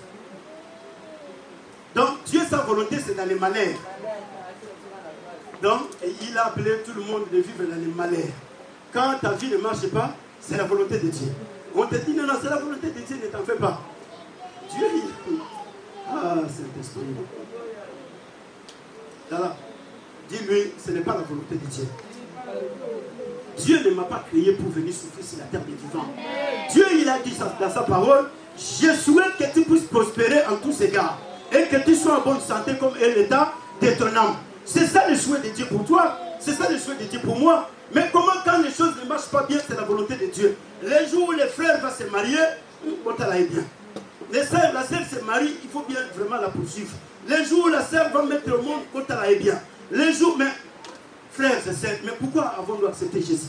Donc, Dieu, sa volonté, c'est dans les malheurs. Donc, il a appelé tout le monde de vivre dans les malheurs. Quand ta vie ne marche pas, c'est la volonté de Dieu. On te dit, non, non, c'est la volonté de Dieu, ne t'en fais pas. Dieu, il... Ah, Saint-Esprit. Là, dis-lui, ce n'est pas la volonté de Dieu. Dieu ne m'a pas créé pour venir souffrir sur la terre des vivants. Dieu, il a dit dans sa parole, je souhaite que tu puisses prospérer en tous égards et que tu sois en bonne santé comme est l'état de ton âme. C'est ça le souhait de Dieu pour toi, c'est ça le souhait de Dieu pour moi. Mais comment quand les choses ne marchent pas bien, c'est la volonté de Dieu. Les jours où les frères vont se marier, on t'aille bien. Les sœurs, la sœur se marie, il faut bien vraiment la poursuivre. Les jours où la sœur va mettre au monde, on t'aille bien. Les jours, mais frères et sœurs, mais pourquoi avons-nous accepté Jésus?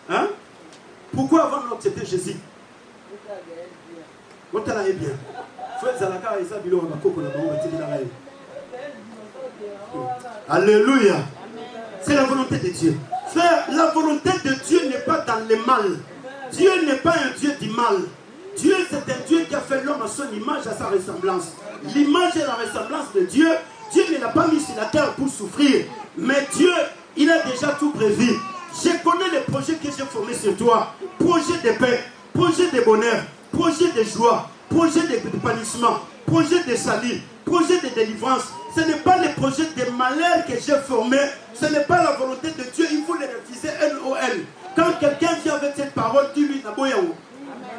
Hein? Pourquoi avons-nous accepté Jésus? On t'aille bien. Frères Zalaka et Zabilo, on va couper la bande, alléluia. C'est la volonté de Dieu. Frère, la volonté de Dieu n'est pas dans le mal. Dieu n'est pas un Dieu du mal. Dieu, c'est un Dieu qui a fait l'homme à son image, à sa ressemblance. L'image et la ressemblance de Dieu, Dieu ne l'a pas mis sur la terre pour souffrir. Mais Dieu, il a déjà tout prévu. Je connais les projets que j'ai formés sur toi. Projet de paix, projet de bonheur, projet de joie, projet d'épanouissement, projet de salut, projet de délivrance. Ce n'est pas les projets de malheur que j'ai formés. Ce n'est pas la volonté de Dieu. Il faut les refuser N-O-N. Quand quelqu'un vient avec cette parole, dis-lui Naboyaou.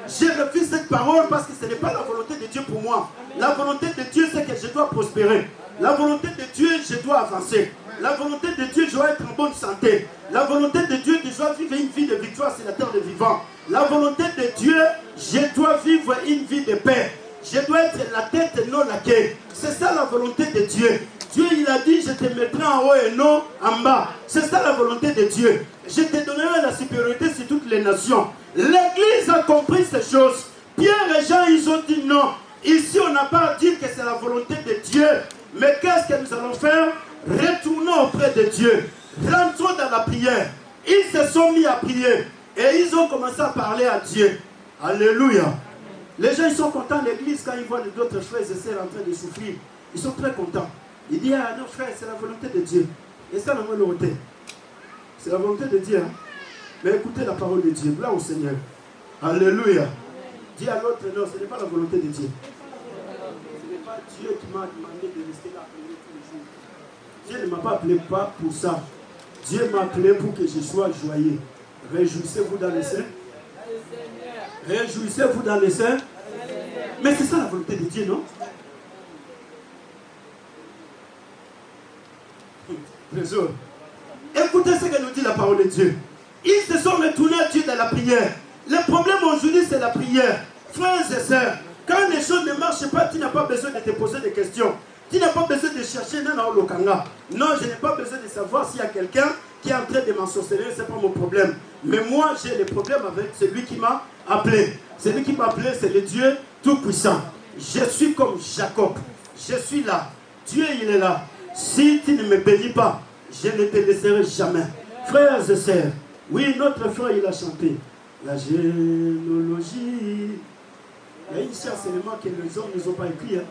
Je refuse cette parole parce que ce n'est pas la volonté de Dieu pour moi. La volonté de Dieu, c'est que je dois prospérer. La volonté de Dieu, je dois avancer. La volonté de Dieu, je dois être en bonne santé. La volonté de Dieu, je dois vivre une vie de victoire sur la terre des vivants. La volonté de Dieu, je dois vivre une vie de paix. Je dois être la tête et non la queue. C'est ça la volonté de Dieu. Dieu, il a dit, je te mettrai en haut et non en bas. C'est ça la volonté de Dieu. Je te donnerai la supériorité sur toutes les nations. L'Église a compris ces choses. Pierre et Jean, ils ont dit non. Ici, on n'a pas à dire que c'est la volonté de Dieu. Mais qu'est-ce que nous allons faire? Retournons auprès de Dieu. Rentrons dans la prière. Ils se sont mis à prier. Et ils ont commencé à parler à Dieu. Alléluia. Les gens, ils sont contents de l'église quand ils voient d'autres frères et sœurs en train de souffrir. Ils sont très contents. Ils disent, ah non frère, c'est la volonté de Dieu. Et ça, la volonté. C'est la volonté de Dieu. Hein? Mais écoutez la parole de Dieu. Là au Seigneur. Alléluia. Dis à l'autre, non, ce n'est pas la volonté de Dieu. Ce n'est pas Dieu qui m'a demandé de rester là tous les jours. Dieu ne m'a pas appelé pas pour ça. Dieu m'a appelé pour que je sois joyeux. Réjouissez-vous dans les saints. Réjouissez-vous dans les saints. Mais c'est ça la volonté de Dieu, non? Trésor. Écoutez ce que nous dit la parole de Dieu. Ils se sont retournés à Dieu dans la prière. Le problème aujourd'hui, c'est la prière. Frères et sœurs, quand les choses ne marchent pas, tu n'as pas besoin de te poser des questions. Tu n'as pas besoin de chercher Nana Olokanga. Non, je n'ai pas besoin de savoir s'il y a quelqu'un qui est en train de m'ensorceler, ce n'est pas mon problème. Mais moi, j'ai le problème avec celui qui m'a appelé. Celui qui m'a appelé, c'est le Dieu Tout-Puissant. Je suis comme Jacob. Je suis là. Dieu, il est là. Si tu ne me bénis pas, je ne te laisserai jamais. Frères et sœurs, oui, notre frère, il a chanté. La généalogie. Il y a une chère seulement que les hommes ne ont pas écrit. Hein?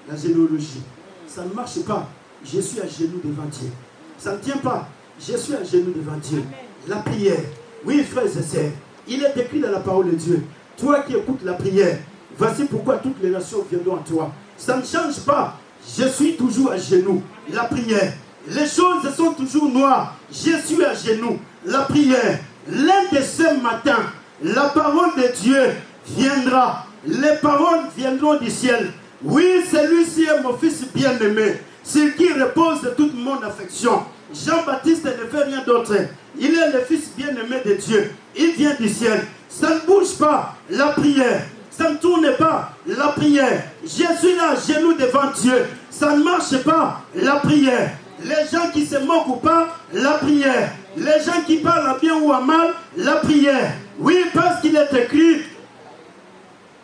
La généalogie. Ça ne marche pas. Je suis à genoux devant Dieu. Ça ne tient pas. Je suis à genoux devant Dieu. La prière. Oui, frères et sœurs, il est écrit dans la parole de Dieu. Toi qui écoutes la prière, voici pourquoi toutes les nations viendront à toi. Ça ne change pas. Je suis toujours à genoux. La prière. Les choses sont toujours noires. Je suis à genoux. La prière. L'un de ces matins, la parole de Dieu viendra. Les paroles viendront du ciel. Oui, celui-ci est mon fils bien-aimé, sur qui repose toute mon affection. Jean-Baptiste ne fait rien d'autre. Il est le fils bien-aimé de Dieu. Il vient du ciel. Ça ne bouge pas, la prière. Ça ne tourne pas, la prière. Je suis là, à genoux devant Dieu. Ça ne marche pas, la prière. Les gens qui se moquent ou pas, la prière. Les gens qui parlent à bien ou à mal, la prière. Oui, parce qu'il est écrit,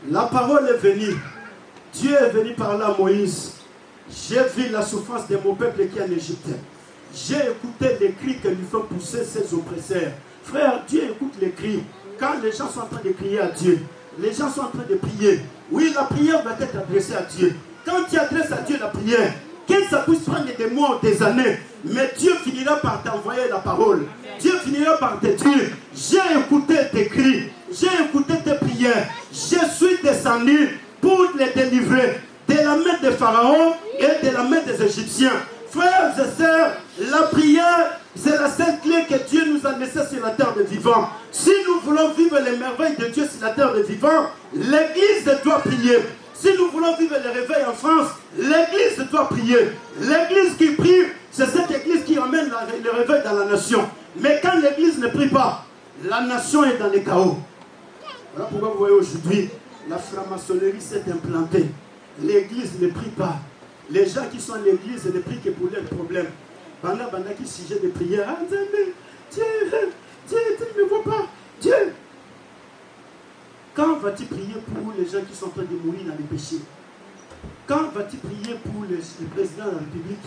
la parole est venue. Dieu est venu parler à Moïse. J'ai vu la souffrance de mon peuple qui est en Égypte. J'ai écouté les cris que lui font pousser ses oppresseurs. Frère, Dieu écoute les cris. Quand les gens sont en train de crier à Dieu, les gens sont en train de prier. Oui, la prière va être adressée à Dieu. quand tu adresses à Dieu la prière, que ça puisse prendre des mois ou des années, mais Dieu finira par t'envoyer la parole. Dieu finira par te dire, j'ai écouté tes cris, j'ai écouté tes prières, je suis descendu pour les délivrer de la main de Pharaon et de la main des Égyptiens. Frères et sœurs, la prière, c'est la seule clé que Dieu nous a laissée sur la terre des vivants. Si nous voulons vivre les merveilles de Dieu sur la terre des vivants, l'Église doit prier. Si nous voulons vivre le réveil en France, l'Église doit prier. L'Église qui prie, c'est cette Église qui amène le réveil dans la nation. Mais quand l'Église ne prie pas, la nation est dans le chaos. Voilà pourquoi vous voyez aujourd'hui, la franc-maçonnerie s'est implantée. L'Église ne prie pas. Les gens qui sont à l'Église ne prient que pour leurs problèmes. Banda qui sujet de prière. Ah, Dieu ne me voit pas. Dieu. Quand vas-tu prier pour les gens qui sont en train de mourir dans les péchés? Quand vas-tu prier pour le président de la République?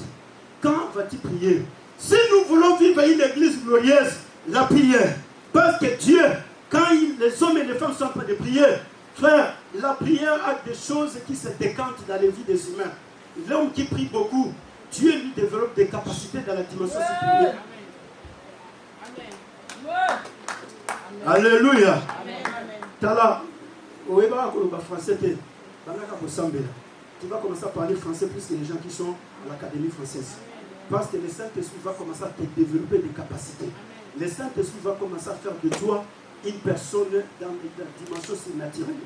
Quand vas-tu prier? Si nous voulons vivre une église glorieuse, la prière. Parce que Dieu, quand les hommes et les femmes sont en train de prier, frère, la prière a des choses qui se décantent dans les vies des humains. L'homme qui prie beaucoup, Dieu lui développe des capacités dans la dimension supérieure. Alléluia. Tala, français, tu vas commencer à parler français plus que les gens qui sont à l'Académie française. Parce que le Saint-Esprit va commencer à te développer des capacités. Le Saint-Esprit va commencer à faire de toi une personne dans la dimension surnaturelle.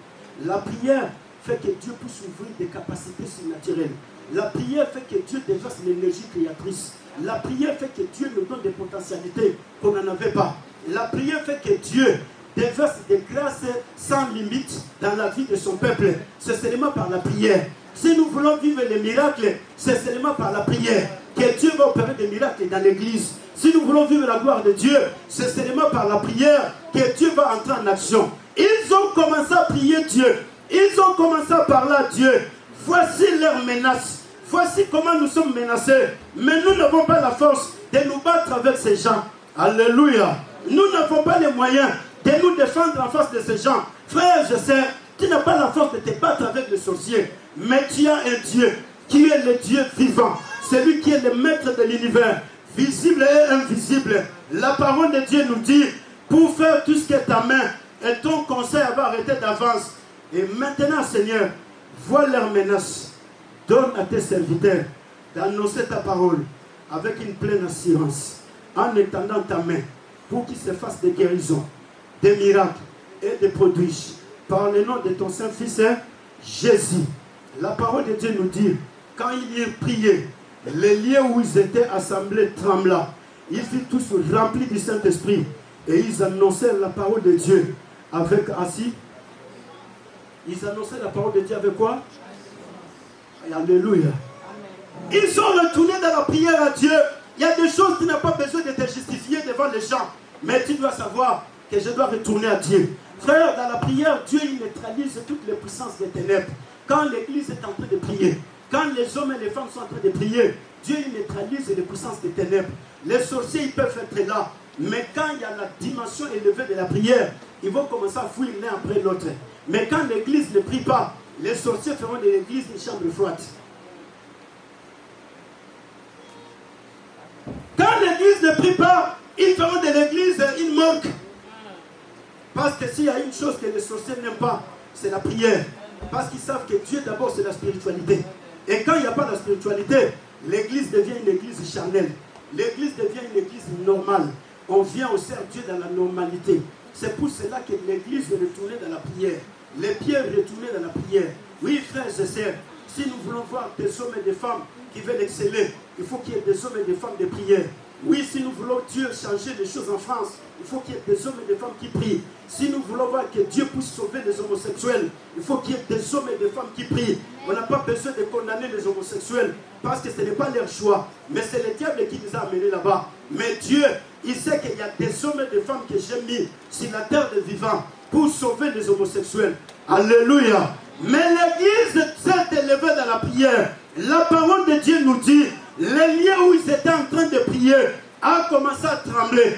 La prière fait que Dieu puisse ouvrir des capacités surnaturelles. La prière fait que Dieu déverse l'énergie créatrice. La prière fait que Dieu nous donne des potentialités qu'on n'en avait pas. La prière fait que Dieu déverse des grâces sans limite dans la vie de son peuple. C'est seulement par la prière. Si nous voulons vivre les miracles, c'est seulement par la prière que Dieu va opérer des miracles dans l'église. Si nous voulons vivre la gloire de Dieu, c'est seulement par la prière que Dieu va entrer en action. Ils ont commencé à prier Dieu. Ils ont commencé à parler à Dieu. Voici leurs menaces. Voici comment nous sommes menacés. Mais nous n'avons pas la force de nous battre avec ces gens. Alléluia. Nous n'avons pas les moyens de nous défendre en face de ces gens. Frère, je sais, tu n'as pas la force de te battre avec les sorciers. Mais tu as un Dieu qui est le Dieu vivant. Celui qui est le maître de l'univers, visible et invisible. La parole de Dieu nous dit, pour faire tout ce qui est ta main, et ton conseil va arrêter d'avance. Et maintenant, Seigneur, vois leurs menaces. Donne à tes serviteurs d'annoncer ta parole avec une pleine assurance, en étendant ta main pour qu'il se fasse des guérisons, des miracles et des prodiges. Par le nom de ton Saint-Fils, Jésus. La parole de Dieu nous dit, quand ils priaient, les lieux où ils étaient assemblés trembla. Ils furent tous remplis du Saint-Esprit et ils annonçaient la parole de Dieu avec assis. Ils annonçaient la parole de Dieu avec quoi? Alléluia. Ils sont retournés dans la prière à Dieu. Il y a des choses qui n'ont pas besoin de te justifier devant les gens. Mais tu dois savoir que je dois retourner à Dieu. Frère, dans la prière, Dieu il neutralise toutes les puissances des ténèbres. Quand l'église est en train de prier, quand les hommes et les femmes sont en train de prier, Dieu il neutralise les puissances des ténèbres. Les sorciers ils peuvent être là. Mais quand il y a la dimension élevée de la prière, ils vont commencer à fuir l'un après l'autre. Mais quand l'église ne prie pas, les sorciers feront de l'église une chambre froide. Quand l'église ne prie pas, ils feront de l'église une morgue. Parce que s'il y a une chose que les sorciers n'aiment pas, c'est la prière. Parce qu'ils savent que Dieu d'abord c'est la spiritualité. Et quand il n'y a pas de spiritualité, l'église devient une église charnelle. L'église devient une église normale. On vient au service Dieu dans la normalité. C'est pour cela que l'église est retournée dans la prière. Les pieds retournés dans la prière. Oui, frères et sœurs, si nous voulons voir des hommes et des femmes qui veulent exceller, il faut qu'il y ait des hommes et des femmes de prière. Oui, si nous voulons Dieu changer les choses en France, il faut qu'il y ait des hommes et des femmes qui prient. Si nous voulons voir que Dieu puisse sauver les homosexuels, il faut qu'il y ait des hommes et des femmes qui prient. On n'a pas besoin de condamner les homosexuels parce que ce n'est pas leur choix. Mais c'est le diable qui les a amenés là-bas. Mais Dieu, il sait qu'il y a des hommes et des femmes que j'ai mis sur la terre des vivants pour sauver les homosexuels. Alléluia. Mais l'église s'est élevée dans la prière. La parole de Dieu nous dit, les lieux où ils étaient en train de prier a commencé à trembler.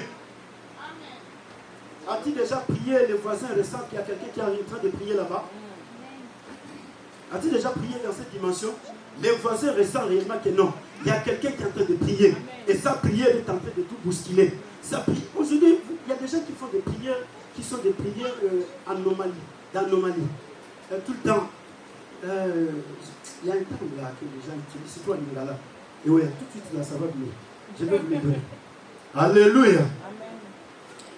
As-tu déjà prié, les voisins ressentent qu'il y a quelqu'un qui est en train de prier là-bas? As-tu déjà prié dans cette dimension? Les voisins ressentent réellement que non. Il y a quelqu'un qui est en train de prier. Et sa prière est en train de tout bousculer. Aujourd'hui, il y a des gens qui font des prières qui sont des prières d'anomalie. Tout le temps. Il y a un terme là que les gens utilisent. C'est toi, là. Et oui, tout de suite, là, ça va venir. Je vais vous le donner. Alléluia.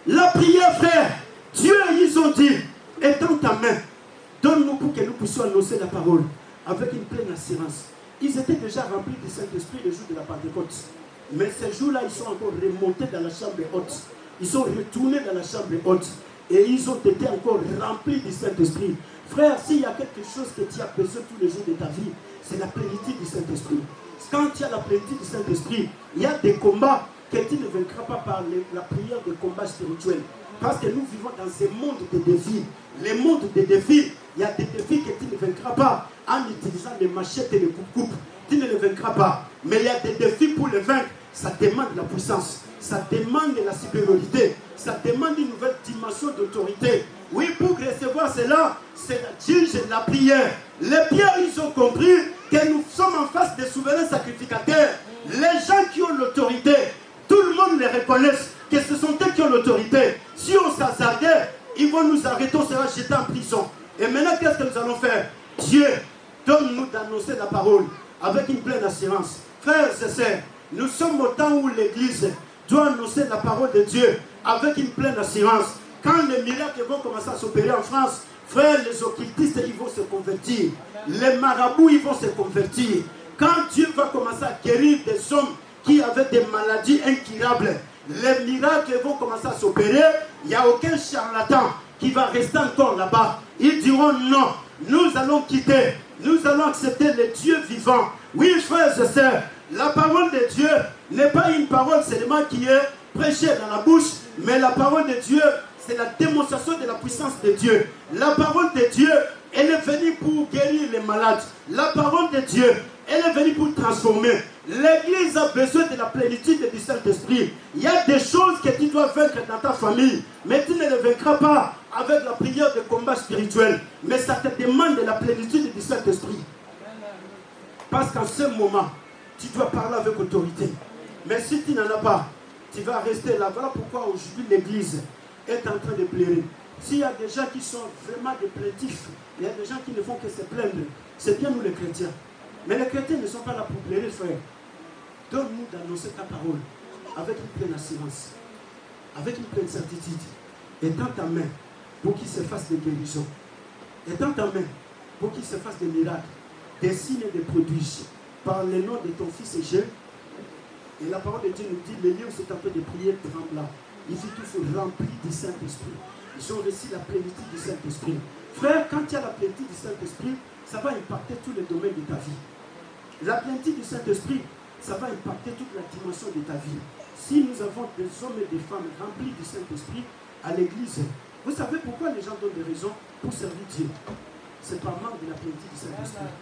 La prière, frère. Dieu, ils ont dit, étends ta main. Donne-nous pour que nous puissions annoncer la parole avec une pleine assurance. Ils étaient déjà remplis du Saint-Esprit le jour de la Pentecôte. Mais ces jours-là, ils sont encore remontés dans la chambre haute. Ils sont retournés dans la chambre haute. Et ils ont été encore remplis du Saint-Esprit. Frère, s'il y a quelque chose que tu as besoin tous les jours de ta vie, c'est la plénitude du Saint-Esprit. Quand tu as la plénitude du Saint-Esprit, il y a des combats que tu ne vaincras pas par la prière de combat spirituel. Parce que nous vivons dans ce monde de défis. Les mondes des défis, il y a des défis que tu ne vaincras pas en utilisant les machettes et les coupes-coupes. Tu ne les vaincras pas. Mais il y a des défis pour les vaincre. Ça demande la puissance. Ça demande la supériorité. Ça demande une nouvelle dimension d'autorité. Oui, pour recevoir cela, c'est la prière. Les pierres, ils ont compris que nous sommes en face des souverains sacrificateurs. Les gens qui ont l'autorité, tout le monde les reconnaît que ce sont eux qui ont l'autorité. Si on s'hasardait, ils vont nous arrêter, on sera jetés en prison. Et maintenant, qu'est-ce que nous allons faire? Dieu, donne-nous d'annoncer la parole avec une pleine assurance. Frères et sœurs, nous sommes au temps où l'Église doit annoncer la parole de Dieu avec une pleine assurance. Quand les miracles vont commencer à s'opérer en France, frères, les occultistes, ils vont se convertir. Les marabouts, ils vont se convertir. Quand Dieu va commencer à guérir des hommes qui avaient des maladies incurables, les miracles vont commencer à s'opérer. Il n'y a aucun charlatan qui va rester encore là-bas. Ils diront non, nous allons quitter, nous allons accepter le Dieu vivant. Oui, frères et sœurs, la parole de Dieu n'est pas une parole seulement qui est prêchée dans la bouche, mais la parole de Dieu, c'est la démonstration de la puissance de Dieu. La parole de Dieu, elle est venue pour guérir les malades. La parole de Dieu, elle est venue pour transformer. L'Église a besoin de la plénitude du Saint-Esprit. Il y a des choses que tu dois vaincre dans ta famille, mais tu ne les vaincras pas avec la prière de combat spirituel. Mais ça te demande de la plénitude du Saint-Esprit. Parce qu'en ce moment, tu dois parler avec autorité. Mais si tu n'en as pas, tu vas rester là. Voilà pourquoi aujourd'hui l'Église est en train de pleurer. S'il y a des gens qui sont vraiment des plaintifs, il y a des gens qui ne font que se plaindre. C'est bien nous les chrétiens. Mais les chrétiens ne sont pas là pour pleurer, frère. Donne-nous d'annoncer ta parole avec une pleine assurance, avec une pleine certitude. Étends ta main pour qu'il se fasse des guérisons. Étends ta main pour qu'il se fasse des miracles, des signes et des prodiges. Par le nom de ton fils et Jésus. Et la parole de Dieu nous dit, les lions sont en train de prier tremblant. Ils sont tous remplis du Saint-Esprit. Ils ont reçu la plénitude du Saint-Esprit. Frère, quand tu as la plénitude du Saint-Esprit, ça va impacter tous les domaines de ta vie. La plénitude du Saint-Esprit, ça va impacter toute la dimension de ta vie. Si nous avons des hommes et des femmes remplis du Saint-Esprit à l'église, vous savez pourquoi les gens donnent des raisons pour servir Dieu? C'est par manque de la plénitude du Saint-Esprit.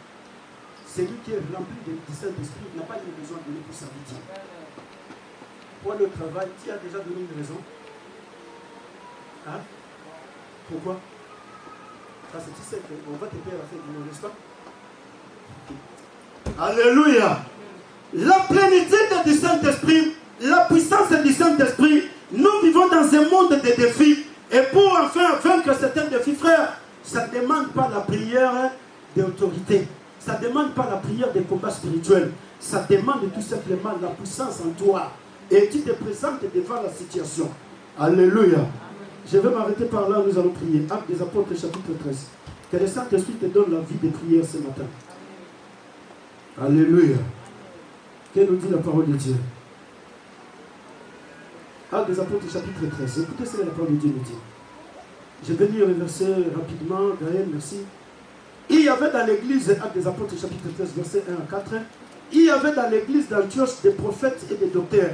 Celui qui est rempli du Saint-Esprit n'a pas eu besoin de donner pour servir Dieu. Pour le travail, tu as déjà donné une raison. Hein? Pourquoi? Parce que tu sais qu'on va te payer à la fin du mois, n'est-ce pas? Alléluia. La plénitude du Saint-Esprit, la puissance du Saint-Esprit, nous vivons dans un monde de défis. Et pour enfin vaincre certains défis, frères, ça ne demande pas la prière d'autorité. Ça ne demande pas la prière de combat spirituel. Ça demande tout simplement la puissance en toi. Et tu te présentes devant la situation. Alléluia. Je vais m'arrêter par là, nous allons prier. Actes des Apôtres, chapitre 13. Que le Saint-Esprit te donne la vie de prière ce matin. Alléluia. Que nous dit la parole de Dieu? Actes des Apôtres, chapitre 13. Écoutez ce que la parole de Dieu nous dit. Je vais lire le verset rapidement. Gaël, merci. Il y avait dans l'église, Actes des Apôtres, chapitre 13, verset 1 à 4. Il y avait dans l'église d'Antioche des prophètes et des docteurs.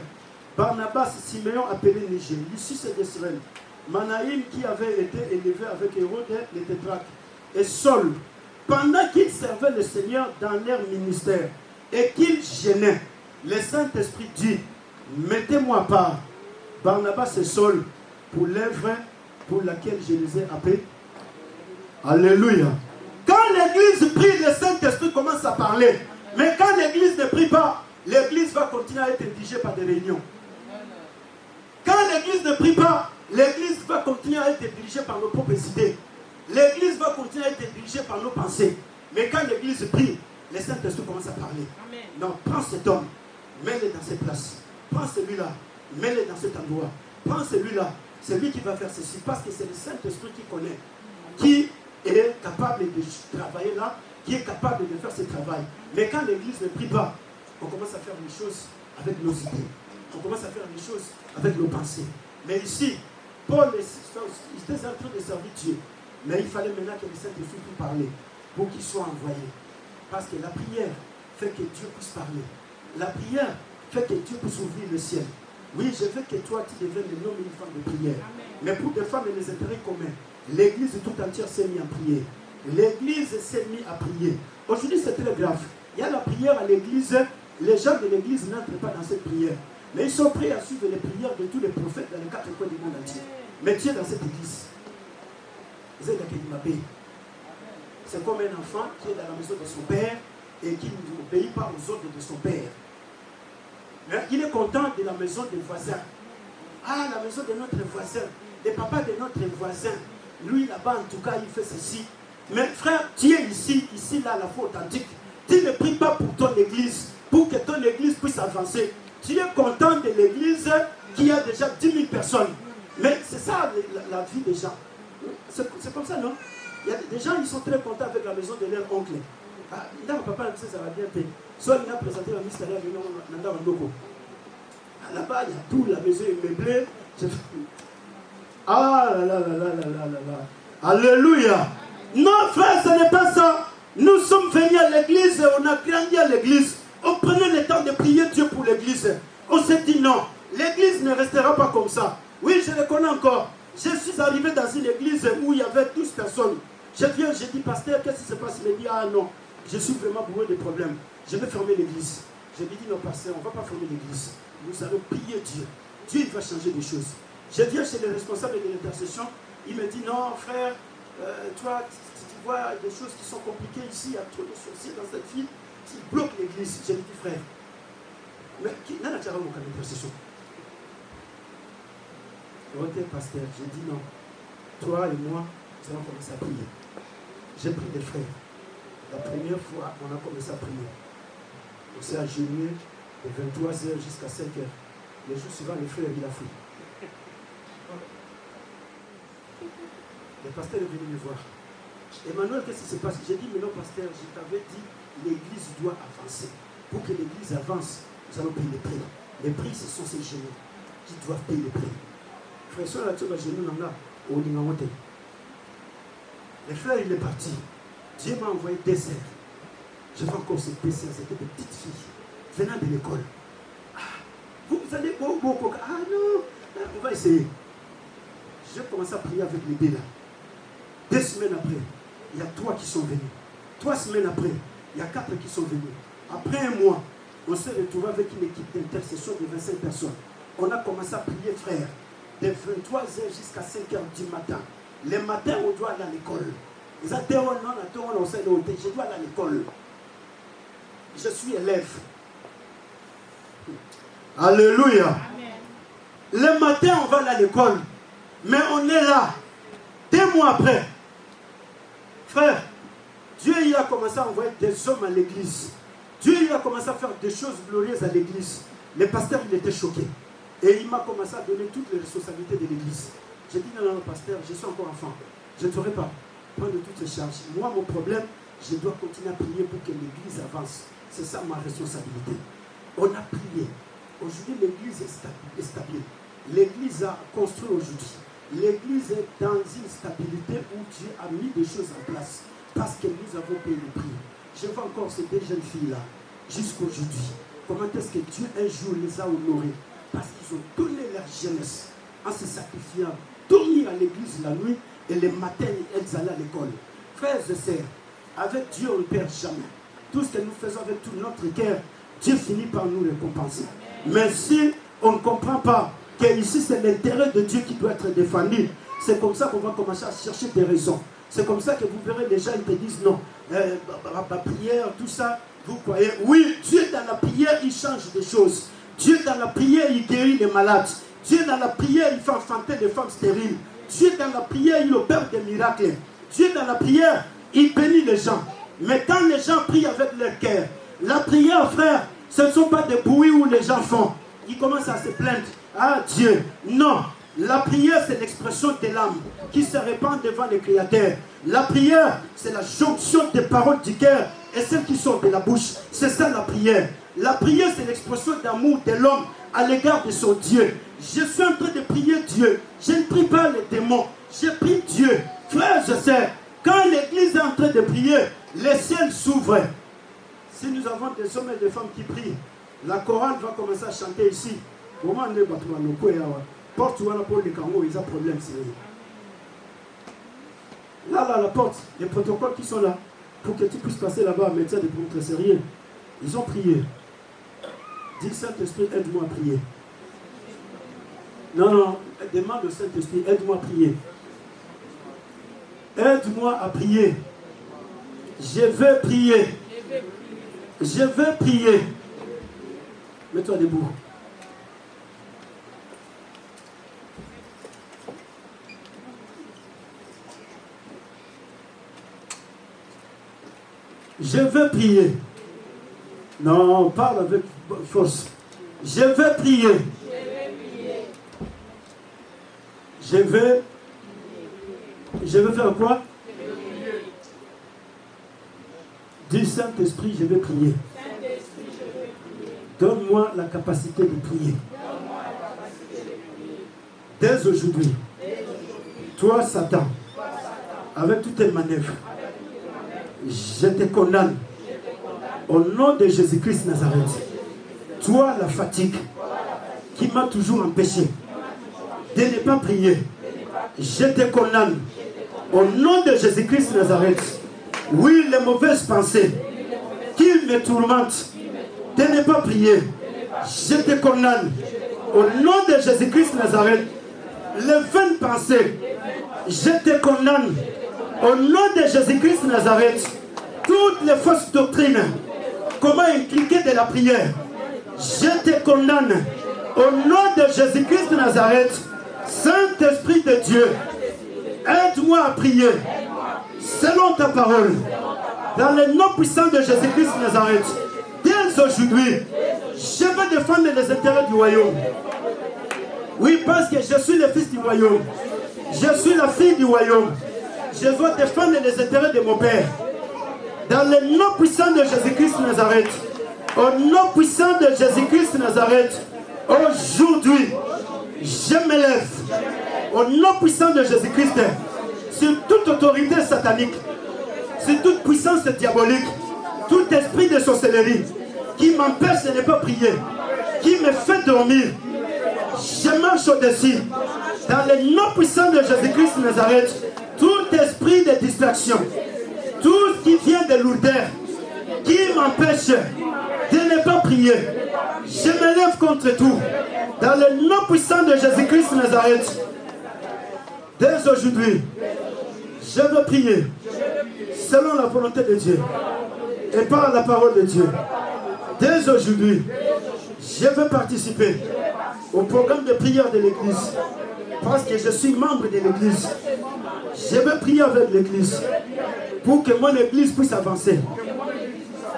Barnabas, Siméon appelé Niger, Lucius et Cyrène, Manaïm qui avait été élevé avec Hérode le tétrarque, et Saul, pendant qu'ils servaient le Seigneur dans leur ministère et qu'ils gênaient, le Saint-Esprit dit, mettez-moi à part Barnabas et Saul pour l'œuvre pour laquelle je les ai appelés. Alléluia. Quand l'église prie, le parler. Mais quand l'église ne prie pas, l'église va continuer à être dirigée par des réunions. Quand l'église ne prie pas, l'église va continuer à être dirigée par nos propres idées. L'église va continuer à être dirigée par nos pensées. Mais quand l'église prie, les Saint-Esprit commencent à parler. Amen. Non, prends cet homme, mets-le dans cette place. Prends celui-là, mets-le dans cet endroit. Prends celui-là, c'est lui qui va faire ceci. Parce que c'est le Saint-Esprit qui connaît, qui est capable de travailler là, qui est capable de faire ce travail. Mais quand l'église ne prie pas, on commence à faire les choses avec nos idées. On commence à faire les choses avec nos pensées. Mais ici, Paul était en train de servir Dieu. Mais il fallait maintenant que le Saint-Esprit puisse parler pour qu'il soit envoyé. Parce que la prière fait que Dieu puisse parler. La prière fait que Dieu puisse ouvrir le ciel. Oui, je veux que toi, tu deviennes un homme et une femme de prière. Amen. Mais pour des femmes et des intérêts communs, l'église tout entière s'est mise à prier. L'église s'est mise à prier. Aujourd'hui, c'est très grave. Il y a la prière à l'église. Les gens de l'église n'entrent pas dans cette prière. Mais ils sont prêts à suivre les prières de tous les prophètes dans les 4 coins du monde entier. Mais Dieu dans cette église. C'est comme un enfant qui est dans la maison de son père et qui n'obéit pas aux ordres de son père. Mais il est content de la maison des voisins. Ah, la maison de notre voisin, le papa de notre voisin. Lui là-bas, en tout cas, il fait ceci. Mais frère, tu es ici là, la foi authentique. Tu ne pries pas pour ton église, pour que ton église puisse avancer. Tu es content de l'église qui a déjà 10 000 personnes. Mais c'est ça la vie des gens. C'est comme ça, non? Il y a des gens, ils sont très contents avec la maison de leur oncle. Ah, papa, ça va bien payer. Soit il a présenté la ministre de la Ndoko. Là-bas, il y a tout, la maison est meublée. Ah là là là là là là là. Alléluia. Non, frère, ce n'est pas ça. Nous sommes venus à l'église, on a grandi à l'église. On prenait le temps de prier Dieu pour l'église. On s'est dit non, l'église ne restera pas comme ça. Oui, je le connais encore. Je suis arrivé dans une église où il y avait 12 personnes. Je viens, je dis, pasteur, qu'est-ce qui se passe? Il me dit, ah non, je suis vraiment bourré de problèmes. Je vais fermer l'église. Je lui dis, non, pasteur, on ne va pas fermer l'église. Nous allons prier Dieu. Dieu, il va changer des choses. Je viens chez le responsable de l'intercession. Il me dit, non, frère, toi, tu vois des choses qui sont compliquées ici. Il y a trop de sorciers dans cette ville qui bloquent l'église. Je lui dis, frère, mais qui n'a pas mon intercession? Ok, pasteur, j'ai dit non. Toi et moi, nous allons commencer à prier. J'ai pris des frères. La première fois, on a commencé à prier. On s'est agenouillé de 23h jusqu'à 5h. Les jours suivants, les frères, il a fui. Le pasteur est venu me voir. Emmanuel, qu'est-ce qui se passe? J'ai dit, mais non, pasteur, je t'avais dit, l'église doit avancer. Pour que l'église avance, nous allons payer les prix. Les prix, ce sont ces genoux qui doivent payer les prix. Frère, sur la table, genoux, on a les frères, il est parti. Dieu m'a envoyé des sœurs. Je vois encore ces deux sœurs, c'était des petites filles venant de l'école. Ah, vous allez beaucoup. Ah non, on va essayer. J'ai commencé à prier avec les deux là. 2 semaines après, il y a 3 qui sont venus. 3 semaines après, il y a 4 qui sont venus. Après un mois, on s'est retrouvé avec une équipe d'intercession de 25 personnes. On a commencé à prier, frère, de 23h jusqu'à 5h du matin. Les matins, on doit aller à l'école. Je dois aller à l'école. Je suis élève. Alléluia. Amen. Le matin, on va aller à l'école. Mais on est là. 2 mois après. Frère, Dieu il a commencé à envoyer des hommes à l'église. Dieu il a commencé à faire des choses glorieuses à l'église. Le pasteur, il était choqué. Et il m'a commencé à donner toutes les responsabilités de l'église. J'ai dit, non, pasteur, je suis encore enfant. Je ne ferai pas prendre toutes ces charges. Moi, mon problème, je dois continuer à prier pour que l'église avance. C'est ça ma responsabilité. On a prié. Aujourd'hui, l'église est stable. L'église a construit aujourd'hui. L'église est dans une stabilité où Dieu a mis des choses en place. Parce que nous avons payé le prix. Je vois encore ces 2 jeunes filles-là, jusqu'aujourd'hui. Comment est-ce que Dieu un jour les a honorées? Parce qu'ils ont donné leur jeunesse en se sacrifiant, dormir à l'église la nuit et le matin, elles allaient à l'école. Frères et sœurs, avec Dieu, on ne perd jamais. Tout ce que nous faisons avec tout notre cœur, Dieu finit par nous récompenser. Mais si on ne comprend pas que ici c'est l'intérêt de Dieu qui doit être défendu, c'est comme ça qu'on va commencer à chercher des raisons. C'est comme ça que vous verrez les gens, ils te disent non. La prière, tout ça, vous croyez. Oui, Dieu dans la prière, il change des choses. Dieu dans la prière, il guérit les malades. Dieu dans la prière, il fait enfanter les femmes stériles. Dieu dans la prière, il opère des miracles. Dieu dans la prière, il bénit les gens. Mais quand les gens prient avec leur cœur, la prière, frère, ce ne sont pas des bruits où les gens font. Ils commencent à se plaindre. Ah Dieu, non. La prière, c'est l'expression de l'âme qui se répand devant le Créateur. La prière, c'est la jonction des paroles du cœur et celles qui sortent de la bouche. C'est ça la prière. La prière, c'est l'expression d'amour de l'homme à l'égard de son Dieu. Je suis en train de prier Dieu. Je ne prie pas les démons. Je prie Dieu. Frère, je sais, quand l'église est en train de prier, les ciels s'ouvrent. Si nous avons des hommes et des femmes qui prient, la chorale va commencer à chanter ici. Porte où on a les Congo, ils ont problème. Là, la porte, les protocoles qui sont là, pour que tu puisses passer là-bas, un médecin de très sérieux, ils ont prié. Dis Saint-Esprit, aide-moi à prier. Non, demande au Saint-Esprit, aide-moi à prier. Aide-moi à prier. Je veux prier. Je veux prier. Mets-toi debout. Je veux prier. Non, parle avec force. Je veux prier. Je veux faire quoi? Dis Saint-Esprit, je vais prier. Donne-moi la capacité de prier. Dès aujourd'hui, toi, Satan, avec toutes tes manœuvres, je te condamne au nom de Jésus-Christ Nazareth. Toi, la fatigue qui m'a toujours empêché de ne pas prier, je te condamne au nom de Jésus-Christ Nazareth. Oui, les mauvaises pensées qui me tourmentent de ne pas prier, je te condamne au nom de Jésus-Christ Nazareth. Les vaines pensées, je te condamne au nom de Jésus-Christ Nazareth. Toutes les fausses doctrines, comment impliquer de la prière, je te condamne au nom de Jésus-Christ Nazareth. Saint-Esprit de Dieu, aide-moi à prier selon ta parole. Dans le nom puissant de Jésus-Christ Nazareth, dès aujourd'hui, je veux défendre les intérêts du royaume. Oui, parce que je suis le fils du royaume. Je suis la fille du royaume. Je dois défendre les intérêts de mon Père. Dans le nom puissant de Jésus-Christ Nazareth, au nom puissant de Jésus-Christ Nazareth, aujourd'hui, je me lève au nom puissant de Jésus-Christ sur toute autorité satanique, sur toute puissance diabolique, tout esprit de sorcellerie qui m'empêche de ne pas prier, qui me fait dormir. Je marche au-dessus. Dans le nom puissant de Jésus-Christ Nazareth, tout esprit de distraction, tout ce qui vient de lourdeur, qui m'empêche de ne pas prier, je me lève contre tout. Dans le nom puissant de Jésus-Christ Nazareth, dès aujourd'hui, je veux prier selon la volonté de Dieu et par la parole de Dieu. Dès aujourd'hui, je veux participer au programme de prière de l'Église parce que je suis membre de l'Église. Je veux prier avec l'Église pour que mon Église puisse avancer,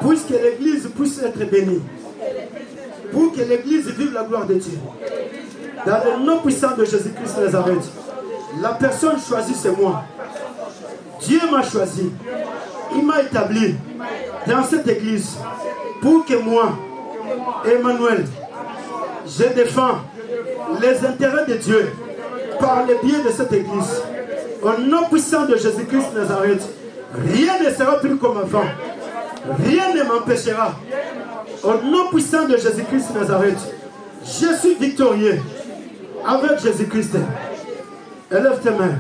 pour que l'Église puisse être bénie, pour que l'Église vive la gloire de Dieu. Dans le nom puissant de Jésus-Christ Nazareth, la personne choisie, c'est moi. Dieu m'a choisi. Il m'a établi dans cette Église pour que moi, Emmanuel, je défends les intérêts de Dieu par le biais de cette Église. Au nom puissant de Jésus-Christ Nazareth, rien ne sera plus comme avant. Rien ne m'empêchera. Au nom puissant de Jésus-Christ Nazareth, je suis victorieux avec Jésus-Christ. Élève tes mains.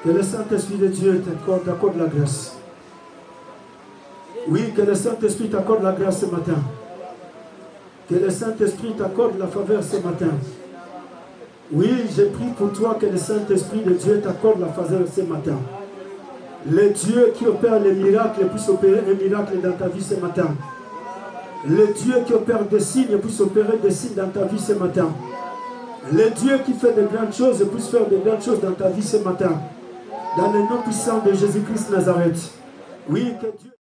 Que le Saint-Esprit de Dieu t'accorde la grâce. Oui, que le Saint-Esprit t'accorde la grâce ce matin. Que le Saint-Esprit t'accorde la faveur ce matin. Oui, je prie pour toi que le Saint-Esprit de Dieu t'accorde la faveur ce matin. Le Dieu qui opère les miracles puisse opérer un miracle dans ta vie ce matin. Le Dieu qui opère des signes puisse opérer des signes dans ta vie ce matin. Le Dieu qui fait de grandes choses puisse faire de grandes choses dans ta vie ce matin. Dans le nom puissant de Jésus-Christ Nazareth. Oui, que Dieu...